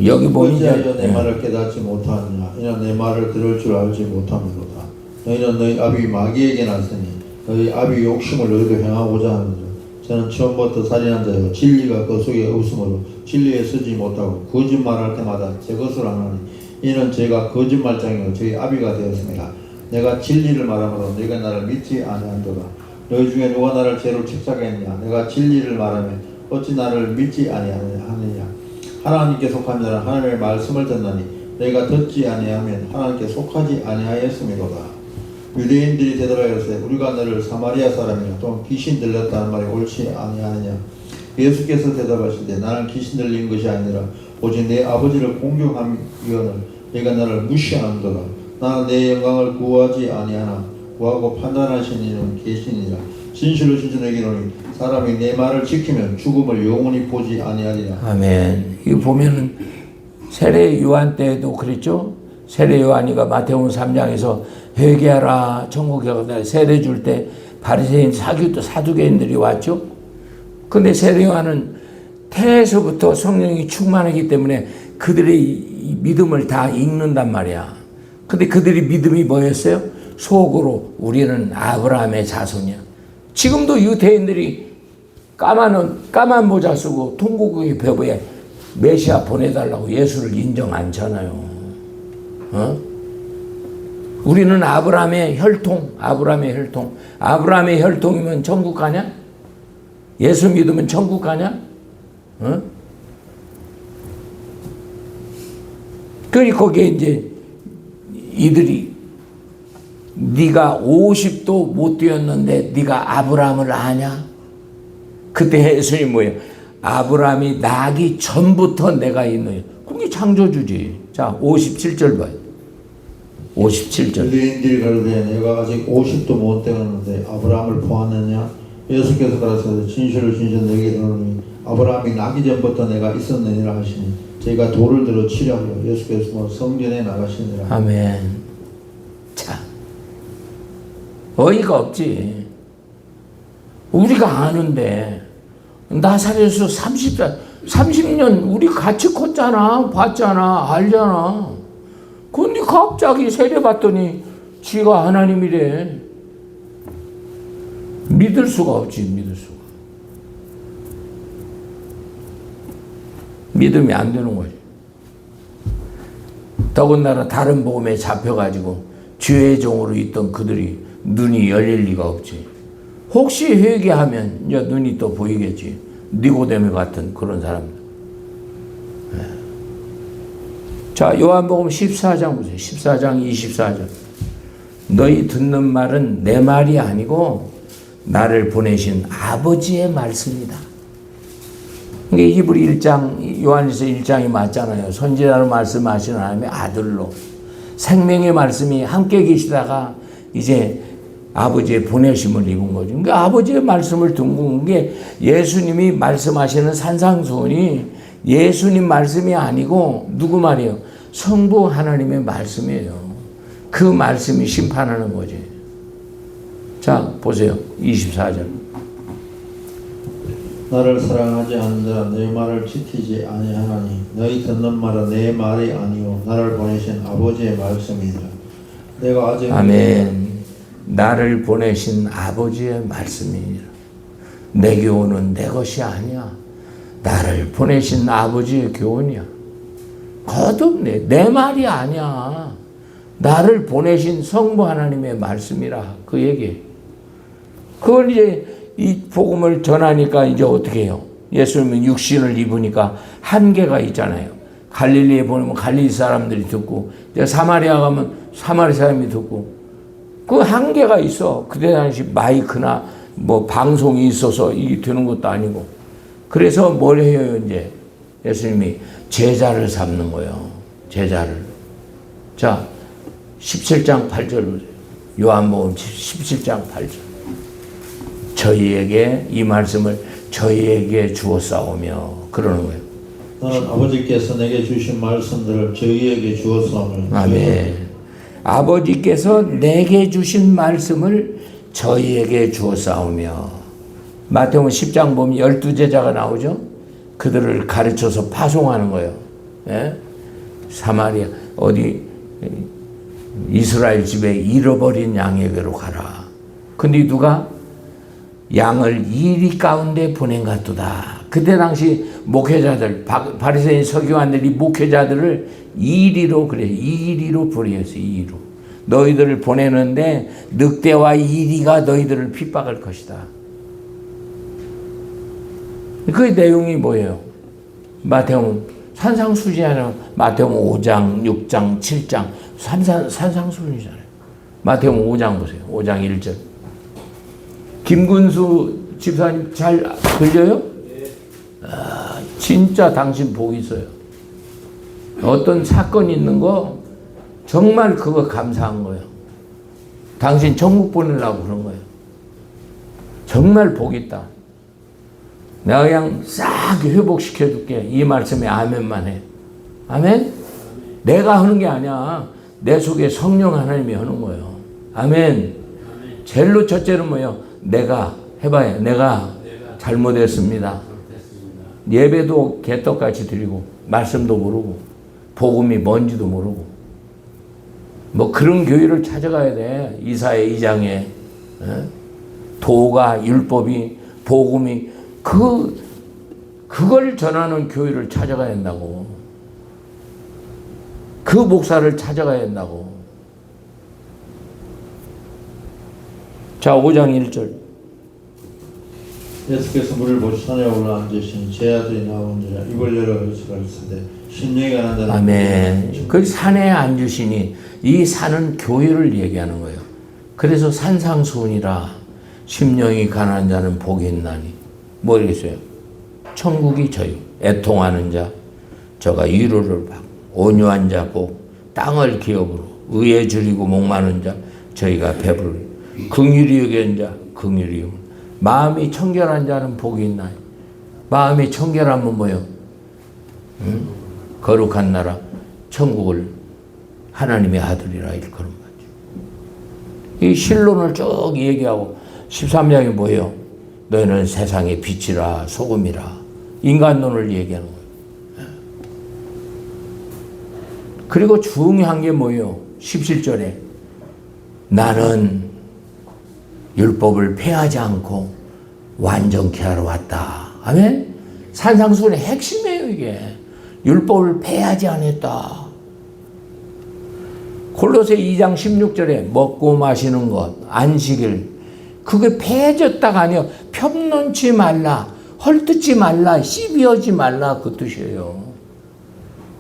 여기 보면 어찌하여 내 말을 깨닫지 못하느냐 이는 내 말을 들을 줄 알지 못함이로다. 너희는 너희 아비 마귀에게 났으니 너희 아비 욕심을 너희도 행하고자 하느니라. 저는 처음부터 살인한 자요 진리가 그 속에 없으므로 진리에 서지 못하고 거짓말할 때마다 제 것을 하나니 이는 제가 거짓말장이요 저희 아비가 되었습니다. 내가 진리를 말하므로 너희가 나를 믿지 아니한도다. 너희 중에 누가 나를 죄로 책사겠느냐. 내가 진리를 말하면 어찌 나를 믿지 아니하느냐. 하나님께 속한 자는 하나님의 말씀을 듣나니 너희가 듣지 아니하면 하나님께 속하지 아니하였음이로다. 유대인들이 대답하였으되 우리가 너를 사마리아 사람이냐 또는 귀신 들렸다는 말이 옳지 아니하느냐. 예수께서 대답하시되 나는 귀신 들린 것이 아니라 오직 내 아버지를 공경함이거늘 너희가 나를 무시하는도다. 나는 내 영광을 구하지 아니하나 구하고 판단하시는 이는 계시니라. 진실로 진실로 이르노니 사람이 내 말을 지키면 죽음을 영원히 보지 아니하리라. 아멘. 이거 보면은 세례 요한 때도 그랬죠. 세례 요한이가 마태복음 3장에서 회개하라 천국에 가다 세례 줄 때 바리새인 사두개인들이 왔죠. 근데 세례 요한은 태에서부터 성령이 충만하기 때문에 그들의 믿음을 다 읽는단 말이야. 근데 그들의 믿음이 뭐였어요? 속으로 우리는 아브라함의 자손이야. 지금도 유대인들이 까만 모자 쓰고 통곡의 벼보에 메시아 보내달라고 예수를 인정 않잖아요. 어? 우리는 아브라함의 혈통. 아브라함의 혈통이면 천국 가냐? 예수 믿으면 천국 가냐? 어? 그러니 거기에 이제 이들이 네가 50도 못 뛰었는데 네가 아브라함을 아냐? 그때 예수님이 뭐예요? 아브라함이 나기 전부터 내가 있는, 그게 창조주지. 자, 57절 봐요. 57절. 유대인들이 가로되 내가 아직 50도 못 되었는데 아브라함을 보았느냐? 예수께서 가라사대 진실을 내게 이르노니 아브라함이 나기 전부터 내가 있었느니라 하시니 저희가 돌을 들어 치려 하여 예수께서 성전에 나가시니라. 아멘. 자, 어이가 없지. 우리가 아는데 나사렛에서 30년 우리 같이 컸잖아, 봤잖아, 알잖아. 근데 갑자기 세례받더니 지가 하나님이래. 믿을 수가 없지, 믿을 수가. 믿으면 안 되는 거지. 더군다나 다른 복음에 잡혀가지고 죄의 종으로 있던 그들이 눈이 열릴 리가 없지. 혹시 회개하면 이제 눈이 또 보이겠지. 니고데모 같은 그런 사람들. 자, 요한복음 14장 보세요. 14장 24절. 너희 듣는 말은 내 말이 아니고 나를 보내신 아버지의 말씀이다. 이게 히브리 1장, 요한에서 1장이 맞잖아요. 선지자로 말씀하시는 하나님의 아들로 생명의 말씀이 함께 계시다가 이제 아버지의 보내심을 입은 거죠. 그러니까 아버지의 말씀을 듣는 게 예수님이 말씀하시는 산상수훈이 예수님 말씀이 아니고 누구 말이에요? 성부 하나님의 말씀이에요. 그 말씀이 심판하는 거지. 자, 보세요. 24절. 나를 사랑하지 않는 자는 내 말을 지키지 아니하나니 너희 듣는 말은 내 말이 아니요 나를 보내신 아버지의 말씀이니라. 내가 아직 아멘. 나를 보내신 아버지의 말씀이니라. 내 교훈은 내 것이 아니야. 나를 보내신 아버지의 교훈이야. 거듭내. 내 말이 아니야. 나를 보내신 성부 하나님의 말씀이라. 그 얘기. 그걸 이제 이 복음을 전하니까 이제 어떻게 해요? 예수님은 육신을 입으니까 한계가 있잖아요. 갈릴리에 보내면 갈릴리 사람들이 듣고, 이제 사마리아 가면 사마리 사람이 듣고, 그 한계가 있어. 그때 당시 마이크나 뭐 방송이 있어서 이게 되는 것도 아니고. 그래서 뭘 해요, 이제? 예수님이 제자를 삼는 거예요. 제자를. 자, 17장 8절 보세요. 요한복음 17장 8절. 저희에게 이 말씀을 저희에게 주었사오며 그러는 거예요. 나는 아버지께서 내게 주신 말씀들을 저희에게 주었사오며. 아멘. 아버지께서 내게 주신 말씀을 저희에게 주었사오며. 마태복음 10장 보면 12제자가 나오죠. 그들을 가르쳐서 파송하는 거예요. 예? 사마리아 어디 이스라엘 집에 잃어버린 양에게로 가라. 근데 누가 양을 이리 가운데 보낸 것도다. 그때 당시 목회자들, 바리새인 서기관들이 목회자들을 이리로 그래, 이리로 보내었어. 이리로. 너희들을 보내는데 늑대와 이리가 너희들을 핍박할 것이다. 그 내용이 뭐예요? 마태복음 산상수훈이잖아요. 마태복음 5장, 6장, 7장 산상수훈이잖아요. 마태복음 5장 보세요. 5장 1절. 김근수 집사님 잘 들려요? 아, 진짜 당신 복 있어요. 어떤 사건이 있는 거 정말 그거 감사한 거예요. 당신 천국 보내려고 그런 거예요. 정말 복 있다. 내가 그냥 싹 회복시켜 줄게. 이 말씀에 아멘만 해. 아멘? 내가 하는 게 아니야. 내 속에 성령 하나님이 하는 거예요. 아멘. 제일로 첫째는 뭐예요? 내가 해봐요. 내가 잘못했습니다. 예배도 개떡같이 드리고 말씀도 모르고 복음이 뭔지도 모르고 뭐 그런 교회를 찾아가야 돼. 이사야 2장에 도가 율법이 복음이 그걸 전하는 교회를 찾아가야 한다고. 그 목사를 찾아가야 한다고. 자, 5장 1절. 예수께서 물을 보시 산에 올라 앉으신 제 아들이 나오니라. 입을 열어 가르치되 심령이 가난 자는 아멘. 그 산에 앉으시니 이 산은 교회를 얘기하는 거예요. 그래서 산상수훈이라 심령이 가난한 자는 복이 있나니. 뭐겠어요? 천국이 저희 애통하는 자, 저가 위로를 받고 온유한 자 복 땅을 기업으로 의에 줄이고 목마른 자 저희가 배부르 긍휼히 여기는 자 긍휼히 여기는 마음이 청결한 자는 복이 있나요? 마음이 청결하면 뭐요? 거룩한 나라 천국을 하나님의 아들이라 일컬음 받죠. 이 신론을 쭉 얘기하고 13장이 뭐예요? 너희는 세상의 빛이라 소금이라 인간론을 얘기하는 거예요. 그리고 중요한 게 뭐예요? 17절에 나는 율법을 폐하지 않고 완전케 하러 왔다. 아멘? 산상수훈의 핵심이에요 이게. 율법을 폐하지 않았다. 골로새 2장 16절에 먹고 마시는 것, 안식일 그게 폐해졌다가 아니요. 편놓지 말라, 헐뜯지 말라, 시비하지 말라 그 뜻이에요.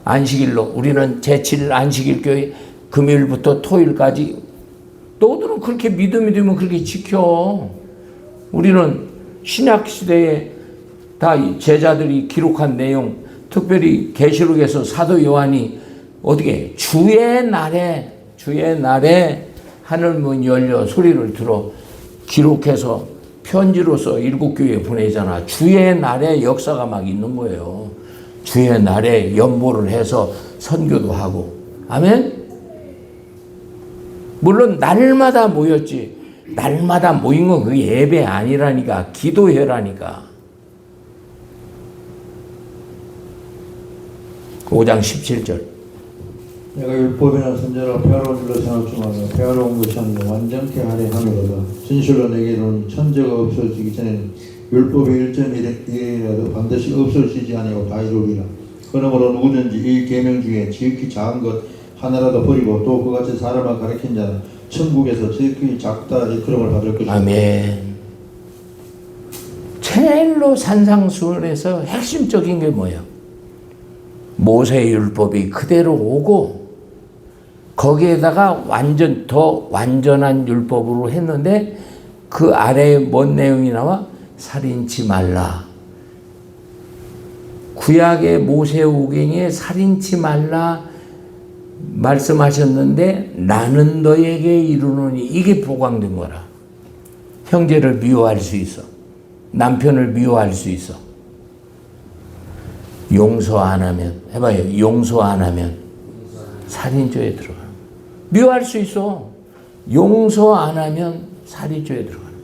안식일로 우리는 제7일 안식일 교회 금요일부터 토요일까지 너희들은 그렇게 믿음이 되면 그렇게 지켜. 우리는 신약시대에 다 제자들이 기록한 내용 특별히 계시록에서 사도 요한이 어떻게 주의 날에 하늘문 열려 소리를 들어 기록해서 편지로서 7교회에 보내잖아. 주의 날에 역사가 막 있는 거예요. 주의 날에 연보를 해서 선교도 하고. 아멘? 물론 날마다 모였지. 날마다 모인 건 그게 예배 아니라니까. 기도회라니까. 5장 17절. 내가 율법이나 선제라 폐하로운 일로 생각중하며 폐하로운 것이 아니라 완전케 하려 함이로다. 진실로 내게는 천재가 없어지기 전에는 율법의 1.1이라도 반드시 없어지지 아니하고 다 이루리라. 그러므로 누구든지 이 계명 중에 지극히 작은 것 하나라도 버리고 또 그같이 사람을 가르친 자는 천국에서 지극히 작다 일컬음을 받을 것이다. 아멘. 제일로 산상수훈에서 핵심적인 게 뭐예요? 모세의 율법이 그대로 오고 거기에다가 더 완전한 율법으로 했는데 그 아래에 뭔 내용이 나와? 살인치 말라. 구약의 모세오경에 살인치 말라 말씀하셨는데 나는 너에게 이르노니 이게 보강된 거라. 형제를 미워할 수 있어. 남편을 미워할 수 있어. 용서 안 하면 해봐요. 용서 안 하면 살인죄에 들어가는 거야. 미워할 수 있어. 용서 안 하면 살인죄에 들어가는 거야.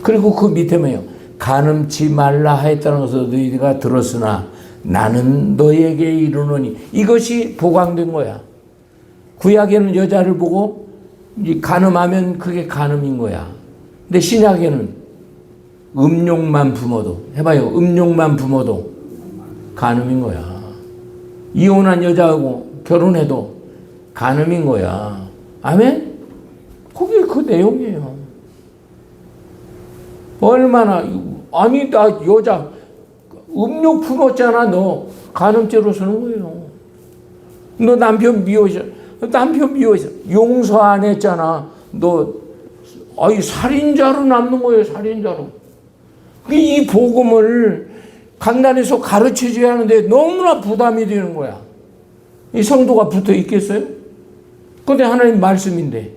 그리고 그 밑에 뭐예요? 간음치 말라 하였다는 것을 너희가 들었으나 나는 너에게 이르노니 이것이 보강된 거야. 구약에는 여자를 보고 간음하면 그게 간음인 거야. 근데 신약에는 음욕만 품어도 해봐요. 음욕만 품어도 간음인 거야. 이혼한 여자하고 결혼해도 간음인 거야. 아멘? 그게 그 내용이에요. 얼마나 아니 나 여자 음욕 품었잖아. 너 간음죄로 쓰는 거예요. 너 남편 미워서 용서 안 했잖아. 너 살인자로 남는 거예요. 살인자로. 이 복음을 강단에서 가르쳐줘야 하는데 너무나 부담이 되는 거야. 이 성도가 붙어 있겠어요? 근데 하나님 말씀인데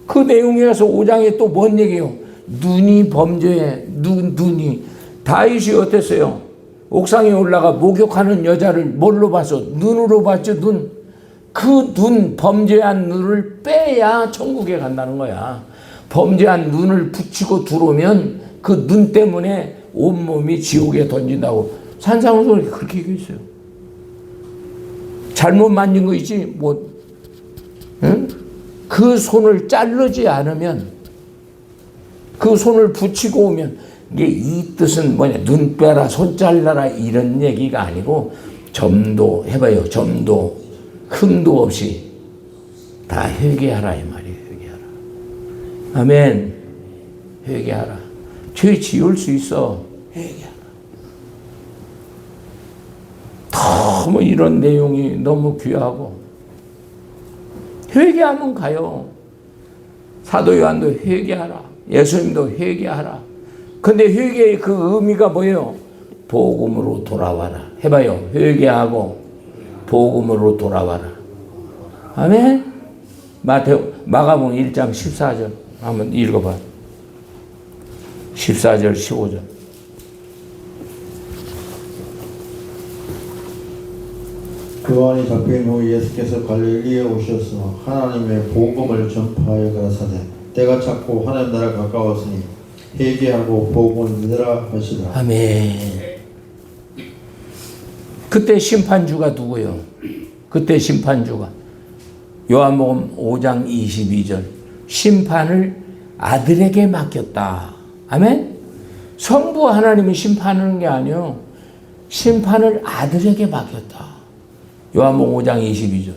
그 내용에 가서 5장에 또 뭔 얘기예요? 눈이 범죄해. 눈이 다윗이 어땠어요? 옥상에 올라가 목욕하는 여자를 뭘로 봤어? 눈으로 봤죠. 그 범죄한 눈을 빼야 천국에 간다는 거야. 범죄한 눈을 붙이고 들어오면 그 눈 때문에 온몸이 지옥에 던진다고 산상수훈이 그렇게 얘기했어요. 잘못 만진 거 있지 응? 그 손을 자르지 않으면 그 손을 붙이고 오면 이게 이 뜻은 뭐냐? 눈 빼라, 손 잘라라 이런 얘기가 아니고 점도 해봐요. 점도 흠도 없이 다 회개하라 이 말이에요. 회개하라. 아멘. 회개하라. 죄 지을 수 있어. 회개하라. 너무 이런 내용이 너무 귀하고 회개하면 가요. 사도 요한도 회개하라. 예수님도 회개하라. 근데 회개의 그 의미가 뭐예요? 복음으로 돌아와라. 해봐요. 회개하고 복음으로 돌아와라. 아멘. 마가복음 1장 14절 한번 읽어봐. 14절 15절. 요한이 잡힌 후 예수께서 갈릴리에 오셔서 하나님의 복음을 전파하여 가라사대 때가 찼고 하나님 나라 가까웠으니 회개하고 복음을 믿으라 하시더라. 아멘. 그때 심판주가 누구요? 그때 심판주가 요한복음 5장 22절 심판을 아들에게 맡겼다. 아멘. 성부 하나님이 심판하는 게 아니요, 심판을 아들에게 맡겼다. 요한복음 5장 22절.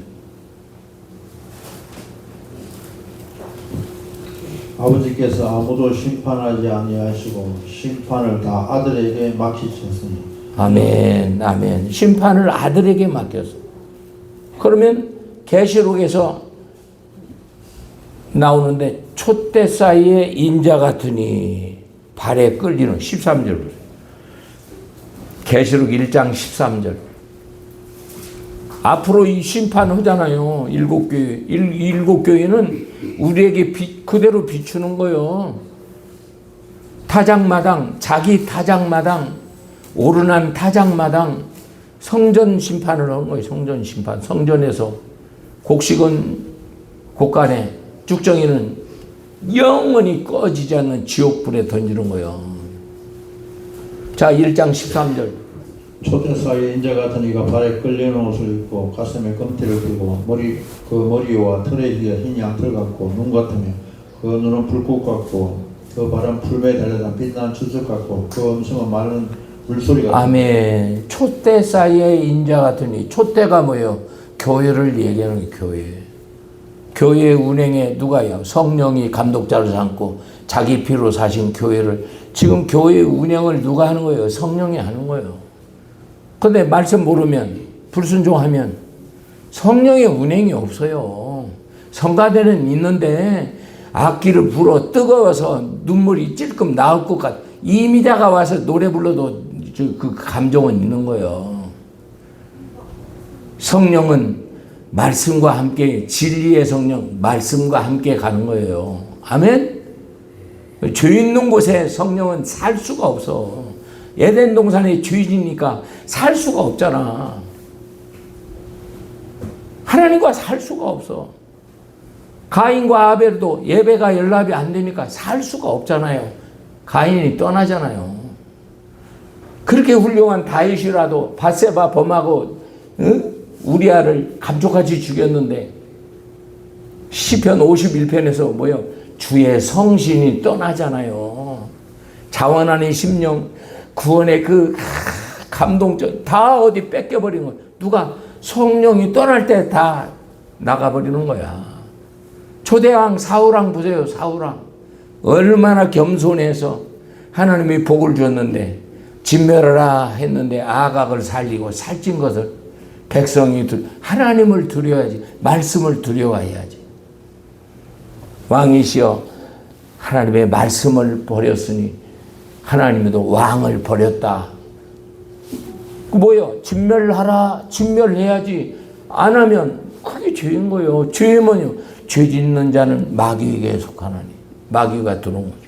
아버지께서 아무도 심판하지 아니하시고 심판을 다 아들에게 맡기셨으니. 아멘, 아멘. 심판을 아들에게 맡겼어. 그러면 계시록에서 나오는데 촛대 사이에 인자 같으니 발에 끌리는 13절. 계시록 1장 13절. 앞으로 이 심판하잖아요. 일곱 교회. 일곱 교회는 우리에게 그대로 비추는 거예요. 타작마당, 자기 타작마당, 오르난 타작마당, 성전 심판을 하는 거예요. 성전 심판. 성전에서 곡식은 곡간에, 쭉정이는 영원히 꺼지지 않는 지옥불에 던지는 거예요. 자, 1장 13절. 촛대 사이에 인자 같은 이가 발에 끌리는 옷을 입고 가슴에 금태를 띠고 머리와 털에 흰 양털 같고 눈 같으며 그 눈은 불꽃 같고 그 발은 풀매에 달려난 빛나는 주석 같고 그 음성은 마른 물소리 같고. 아멘. 촛대 사이에 인자 같으니, 촛대가 뭐예요? 교회를 얘기하는 게 교회. 교회 운행에 누가요? 성령이 감독자를 삼고 자기 피로 사신 교회를, 지금 교회 운행을 누가 하는 거예요? 성령이 하는 거예요. 근데 말씀 모르면, 불순종하면 성령의 운행이 없어요. 성가대는 있는데 악기를 불어 뜨거워서 눈물이 찔끔 나올 것 같아. 이미자가 와서 노래 불러도 그 감정은 있는 거예요. 성령은 말씀과 함께, 진리의 성령, 말씀과 함께 가는 거예요. 아멘? 죄 있는 곳에 성령은 살 수가 없어. 에덴 동산에 죄지니까 살 수가 없잖아. 하나님과 살 수가 없어. 가인과 아벨도 예배가 연락이 안 되니까 살 수가 없잖아요. 가인이 떠나잖아요. 그렇게 훌륭한 다윗이라도 밧세바 범하고 우리아를 감쪽같이 죽였는데 시편 51편에서 뭐요? 주의 성신이 떠나잖아요. 자원하는 심령, 구원의 그 감동적 다 어디 뺏겨버린 거야. 누가? 성령이 떠날 때 다 나가버리는 거야. 초대왕 사울왕 보세요. 사울왕 얼마나 겸손해서 하나님이 복을 줬는데 진멸하라 했는데 아각을 살리고 살찐 것을 백성이 하나님을 두려워야지. 말씀을 두려워해야지. 왕이시여 하나님의 말씀을 버렸으니 하나님도 왕을 버렸다. 뭐요? 진멸하라. 진멸해야지. 안 하면 그게 죄인 거예요. 죄의 뭐요? 죄 짓는 자는 마귀에게 속하나니. 마귀가 들어온 거죠.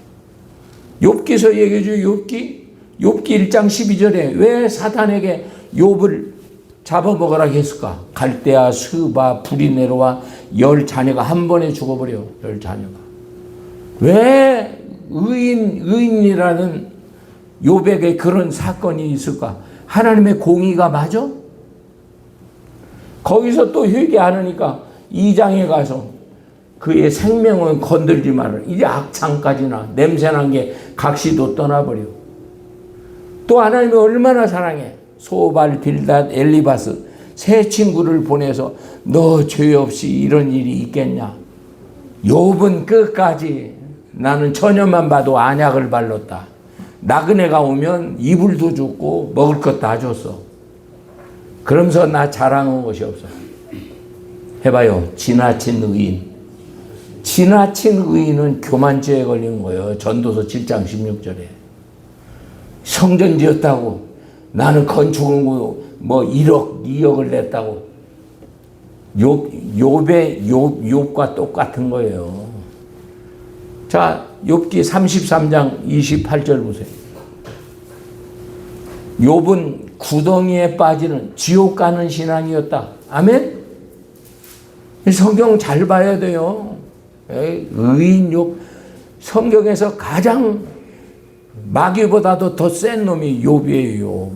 욥기서 얘기해줘. 욥기 1장 12절에 왜 사탄에게 욥을 잡아먹으라 했을까? 갈대아, 스바, 불이 내려와 10자녀가 한 번에 죽어버려. 10자녀가. 왜 의인이라는 욥에게 그런 사건이 있을까? 하나님의 공의가 맞아? 거기서 또 회개 안 하니까 2장에 가서 그의 생명은 건들지 마라. 이제 악창까지나 냄새난 게 각시도 떠나버려. 또 하나님이 얼마나 사랑해. 소발, 빌닷, 엘리바스 세 친구를 보내서 너 죄 없이 이런 일이 있겠냐. 욥은 끝까지 나는 처녀만 봐도 안약을 발랐다. 나그네가 오면 이불도 줬고 먹을 것 다 줬어. 그러면서 나 자랑한 것이 없어. 해봐요. 지나친 의인. 지나친 의인은 교만죄에 걸리는 거예요. 전도서 7장 16절에. 성전 지었다고 나는 건축을 뭐 1억, 2억을 냈다고. 욥과 똑같은 거예요. 자, 욥기 33장 28절 보세요. 욥은 구덩이에 빠지는 지옥 가는 신앙이었다. 아멘? 성경 잘 봐야 돼요. 의인 욥. 성경에서 가장 마귀보다도 더 센 놈이 욥이에요.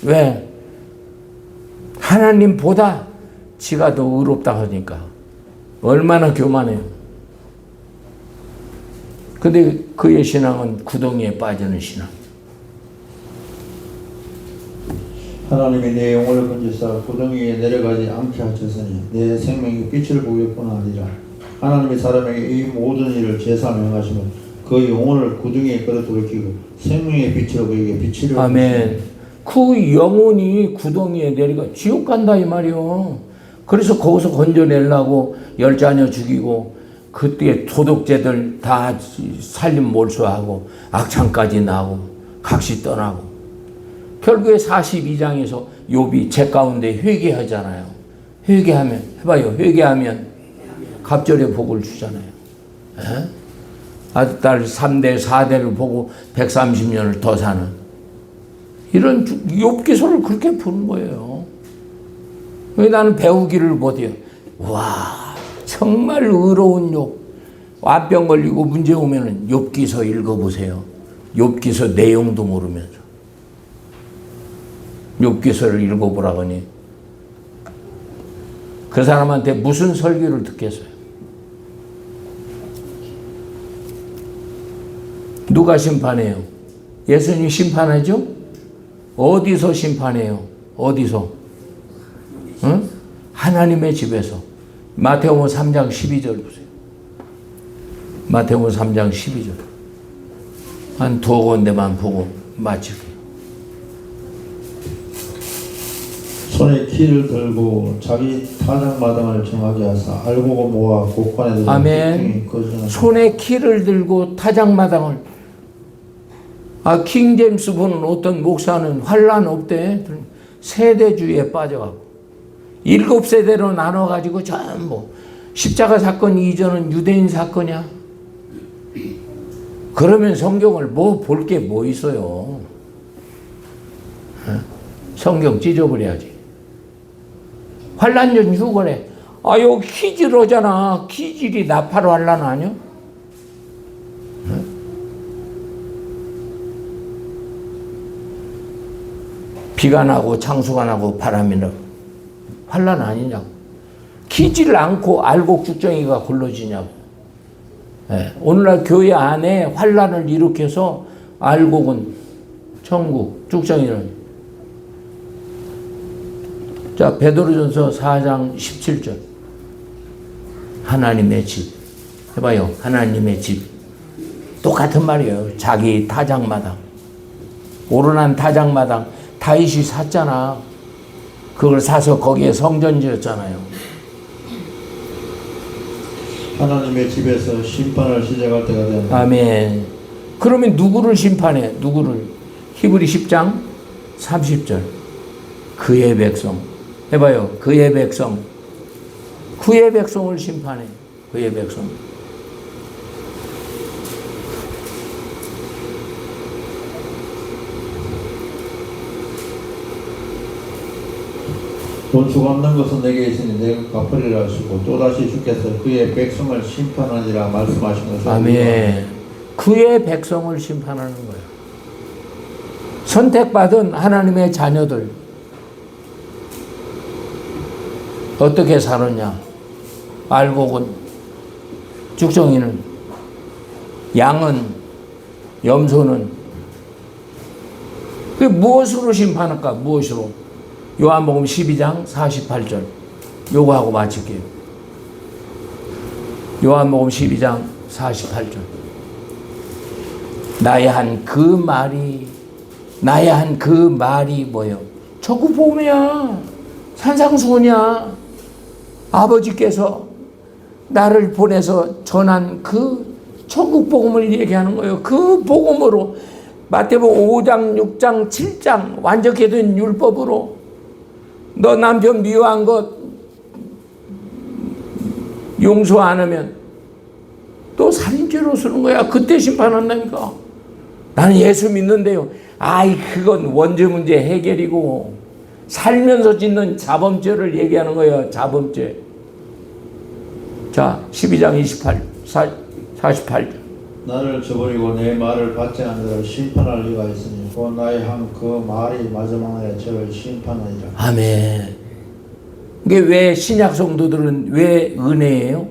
왜? 하나님보다 지가 더 의롭다 하니까. 얼마나 교만해요. 근데 그의 신앙은 구덩이에 빠지는 신앙. 하나님이 내 영혼을 건지사 구덩이에 내려가지 않게 하셨으니 내 생명이 빛을 보였구나 하리라. 하나님이 사람에게 이 모든 일을 제사하며 행하시면 그 영혼을 구덩이에 끌어들이고 생명의 빛으로 그에게 비치려. 아멘. 그 영혼이 구덩이에 내려가 지옥 간다 이 말이요. 그래서 거기서 건져내려고 열 자녀 죽이고 그때 도둑죄들 다 살림 몰수하고 악창까지 나고 각시 떠나고 결국에 42장에서 욥이 제 가운데 회개하잖아요. 회개하면 해봐요. 회개하면 갑절의 복을 주잖아요. 에? 아들 3대 4대를 보고 130년을 더 사는 이런 욥기서를 그렇게 푸는 거예요. 왜 나는 배우기를 못해요. 와 정말 의로운 욥. 완병 걸리고 문제 오면은 욥기서 읽어보세요. 욥기서 내용도 모르면서 욥기서를 읽어보라 하니 그 사람한테 무슨 설교를 듣겠어요? 누가 심판해요? 예수님 심판하죠? 어디서 심판해요? 어디서? 응? 하나님의 집에서. 마태복음 3장 12절 보세요. 마태복음 3장 12절. 한 두어 군데만 보고 마칠게요. 손에 키를 들고 자기 타작마당을 정하게 하사 알곡을 모아 곡간에 들어. 아멘. 손에 키를 들고 타작마당을. 킹제임스 보는 어떤 목사는 환란 없대. 세대주의에 빠져가고 7세대로 나눠가지고 전부 십자가 사건 이전은 유대인 사건이야. 그러면 성경을 뭐 볼 게 뭐 있어요? 성경 찢어버려야지. 환란전 휴거래. 여기 키질하잖아. 키질이 나팔 환란 아니야? 비가 나고 창수가 나고 바람이 나고 환란 아니냐고. 키질 않고 알곡 죽정이가 굴러지냐고. 오늘날 교회 안에 환란을 일으켜서 알곡은 천국 죽정이는. 자, 베드로전서 4장 17절. 하나님의 집. 해봐요. 하나님의 집. 똑같은 말이에요. 자기 타작마당. 오르난 타작마당. 다윗이 샀잖아. 그걸 사서 거기에 성전 지었잖아요. 하나님의 집에서 심판을 시작할 때가 되었다. 아멘. 그러면 누구를 심판해? 누구를? 히브리 10장 30절. 그의 백성. 해봐요. 그의 백성. 그의 백성을 심판해. 그의 백성. 원수가 없는 것은 내게 있으니 내가 갚으리라 하시고 또다시 주께서 그의 백성을 심판하니라 말씀하신 것을. 아멘. 그의 백성을 심판하는 거예요. 선택받은 하나님의 자녀들 어떻게 살았냐? 알곡은, 죽정이는, 양은, 염소는 그 무엇으로 심판할까? 무엇으로? 요한복음 12장 48절. 요거 하고 마칠게요. 요한복음 12장 48절. 나의 한 그 말이 뭐예요? 천국복음이야. 산상수훈이야. 아버지께서 나를 보내서 전한 그 천국복음을 얘기하는 거예요. 그 복음으로 마태복음 5장, 6장, 7장 완전히 된 율법으로 너 남편 미워한 것 용서 안 하면 또 살인죄로 쓰는 거야. 그때 심판한다니까. 나는 예수 믿는데요. 아이, 그건 원죄 문제 해결이고 살면서 짓는 자범죄를 얘기하는 거예요. 자범죄. 자, 12장 48절. 나를 저버리고 내 말을 받지 않은 자를 심판할 리가 있으니 곧 나의 한 그 말이 마지막 날에 저를 심판하리라. 아멘. 이게 왜 신약 성도들은 왜 은혜예요?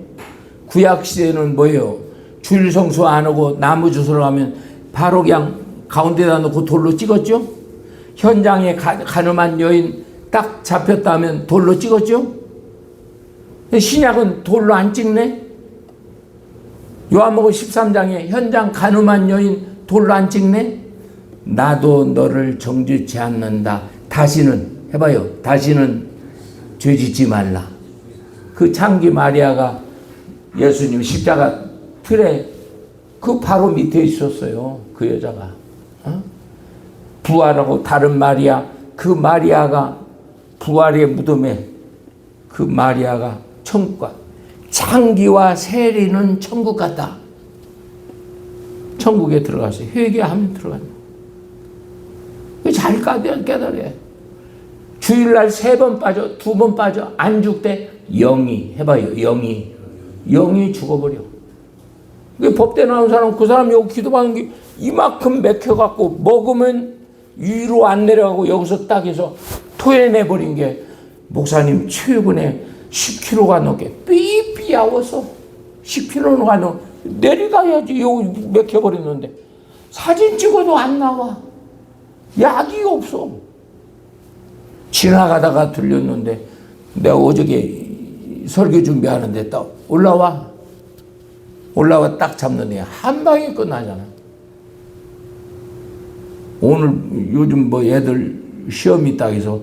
구약 시대는 뭐예요? 주일 성수 안 하고 나무 주스러 가면 바로 그냥 가운데다 놓고 돌로 찍었죠? 현장에 가늠한 여인 딱 잡혔다면 돌로 찍었죠? 신약은 돌로 안 찍네? 요한복음 13장에 현장 가늠한 여인 돌로 안 찍네? 나도 너를 정죄치 않는다. 다시는 해봐요. 다시는 죄짓지 말라. 그 창기 마리아가 예수님 십자가 틀에 그 바로 밑에 있었어요. 그 여자가. 부활하고 다른 마리아, 그 마리아가 부활의 무덤에 그 마리아가 천국 가. 창기와 세리는 천국 갔다. 천국에 들어가서 회개하면 들어간다. 잘 깨달아야 해. 주일날 3번 빠져, 2번 빠져, 안 죽대. 영이 해봐요. 영이 죽어버려. 법대 나온 사람, 그 사람 여기 기도받는 게 이만큼 맥혀갖고 먹으면 위로 안 내려가고 여기서 딱 해서 토해내버린 게 목사님 최근에 10kg가 넘게 삐삐아워서 10kg가 넘 내려가야지. 여기 맥혀버렸는데 사진 찍어도 안 나와. 약이 없어. 지나가다가 들렸는데 내가 어저께 설교 준비하는데 딱 올라와 딱 잡는데 한 방에 끝나잖아. 오늘 요즘 뭐 애들 시험이 딱 해서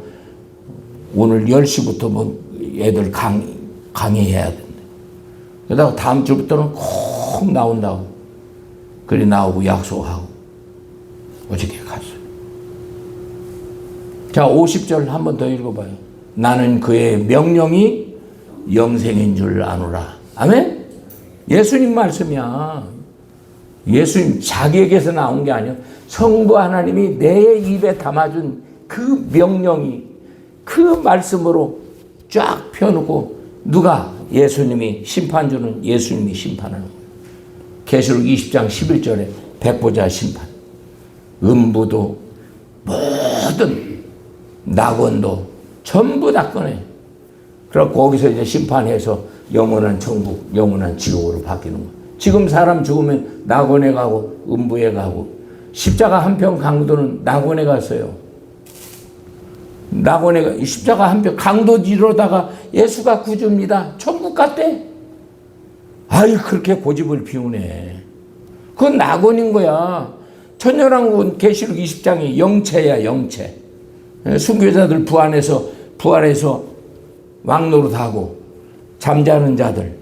오늘 10시부터 뭐 애들 강의해야 된대. 그러다가 다음 주부터는 콕 나온다고. 그래 나오고 약속하고 어저께 갔어요. 자, 50절 한 번 더 읽어봐요. 나는 그의 명령이 영생인 줄 아노라. 아멘? 예수님 말씀이야. 예수님 자기에게서 나온 게 아니야. 성부 하나님이 내 입에 담아준 그 명령이 그 말씀으로 쫙 펴놓고 누가? 예수님이 심판주는 예수님이 심판하는 거예요. 계시록 20장 11절에 백보자 심판. 음부도 모든 낙원도 전부 다 꺼내. 그래서 거기서 이제 심판해서 영원한 천국, 영원한 지옥으로 바뀌는 거예요. 지금 사람 죽으면 낙원에 가고 음부에 가고 십자가 한편 강도는 낙원에 갔어요. 낙원에 십자가 한편 강도 뒤로다가 예수가 구주입니다. 천국 갔대. 아이 그렇게 고집을 피우네. 그건 낙원인 거야. 천년왕국은 계시록 20장이 영체야 영체. 순교자들 부활해서 왕노릇하고 잠자는 자들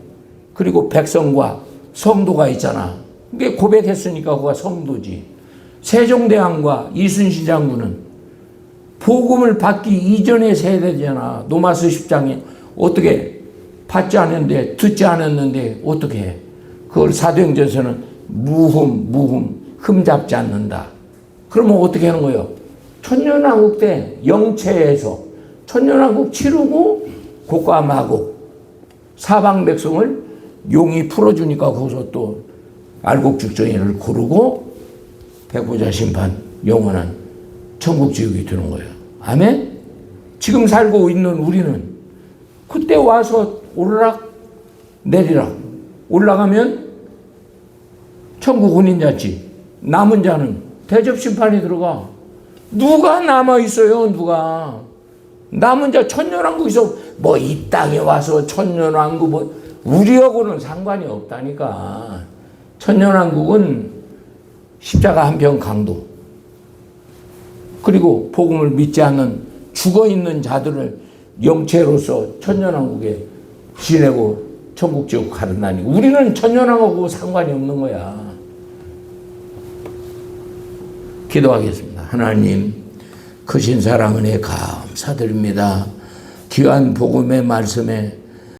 그리고 백성과 성도가 있잖아. 그게 고백했으니까 그가 성도지. 세종대왕과 이순신 장군은 복음을 받기 이전의 세대잖아. 노마스 10장에 어떻게 받지 않았는데 듣지 않았는데 어떻게 해. 그걸 사도행전에서는 무흠 흠잡지 않는다. 그러면 어떻게 하는 거예요? 천년왕국 때 영체에서 천년왕국 치르고 곡과마곡 사방 백성을 용이 풀어주니까 거기서 또 알곡죽정이를 고르고 백보자 심판 영원한 천국 지옥이 되는 거예요. 아멘? 지금 살고 있는 우리는 그때 와서 오르락 내리락 올라가면 천국 운인자지. 남은 자는 대접심판이 들어가. 누가 남아있어요? 누가. 남은 자 천년왕국에서 뭐 이 땅에 와서 천년왕국 뭐 우리하고는 상관이 없다니까. 천년왕국은 십자가 한편 강도 그리고 복음을 믿지 않는 죽어있는 자들을 영체로서 천년왕국에 지내고 천국 지옥 가른다니. 우리는 천년왕국하고 상관이 없는 거야. 기도하겠습니다. 하나님, 크신 사랑 은혜 감사드립니다. 귀한 복음의 말씀에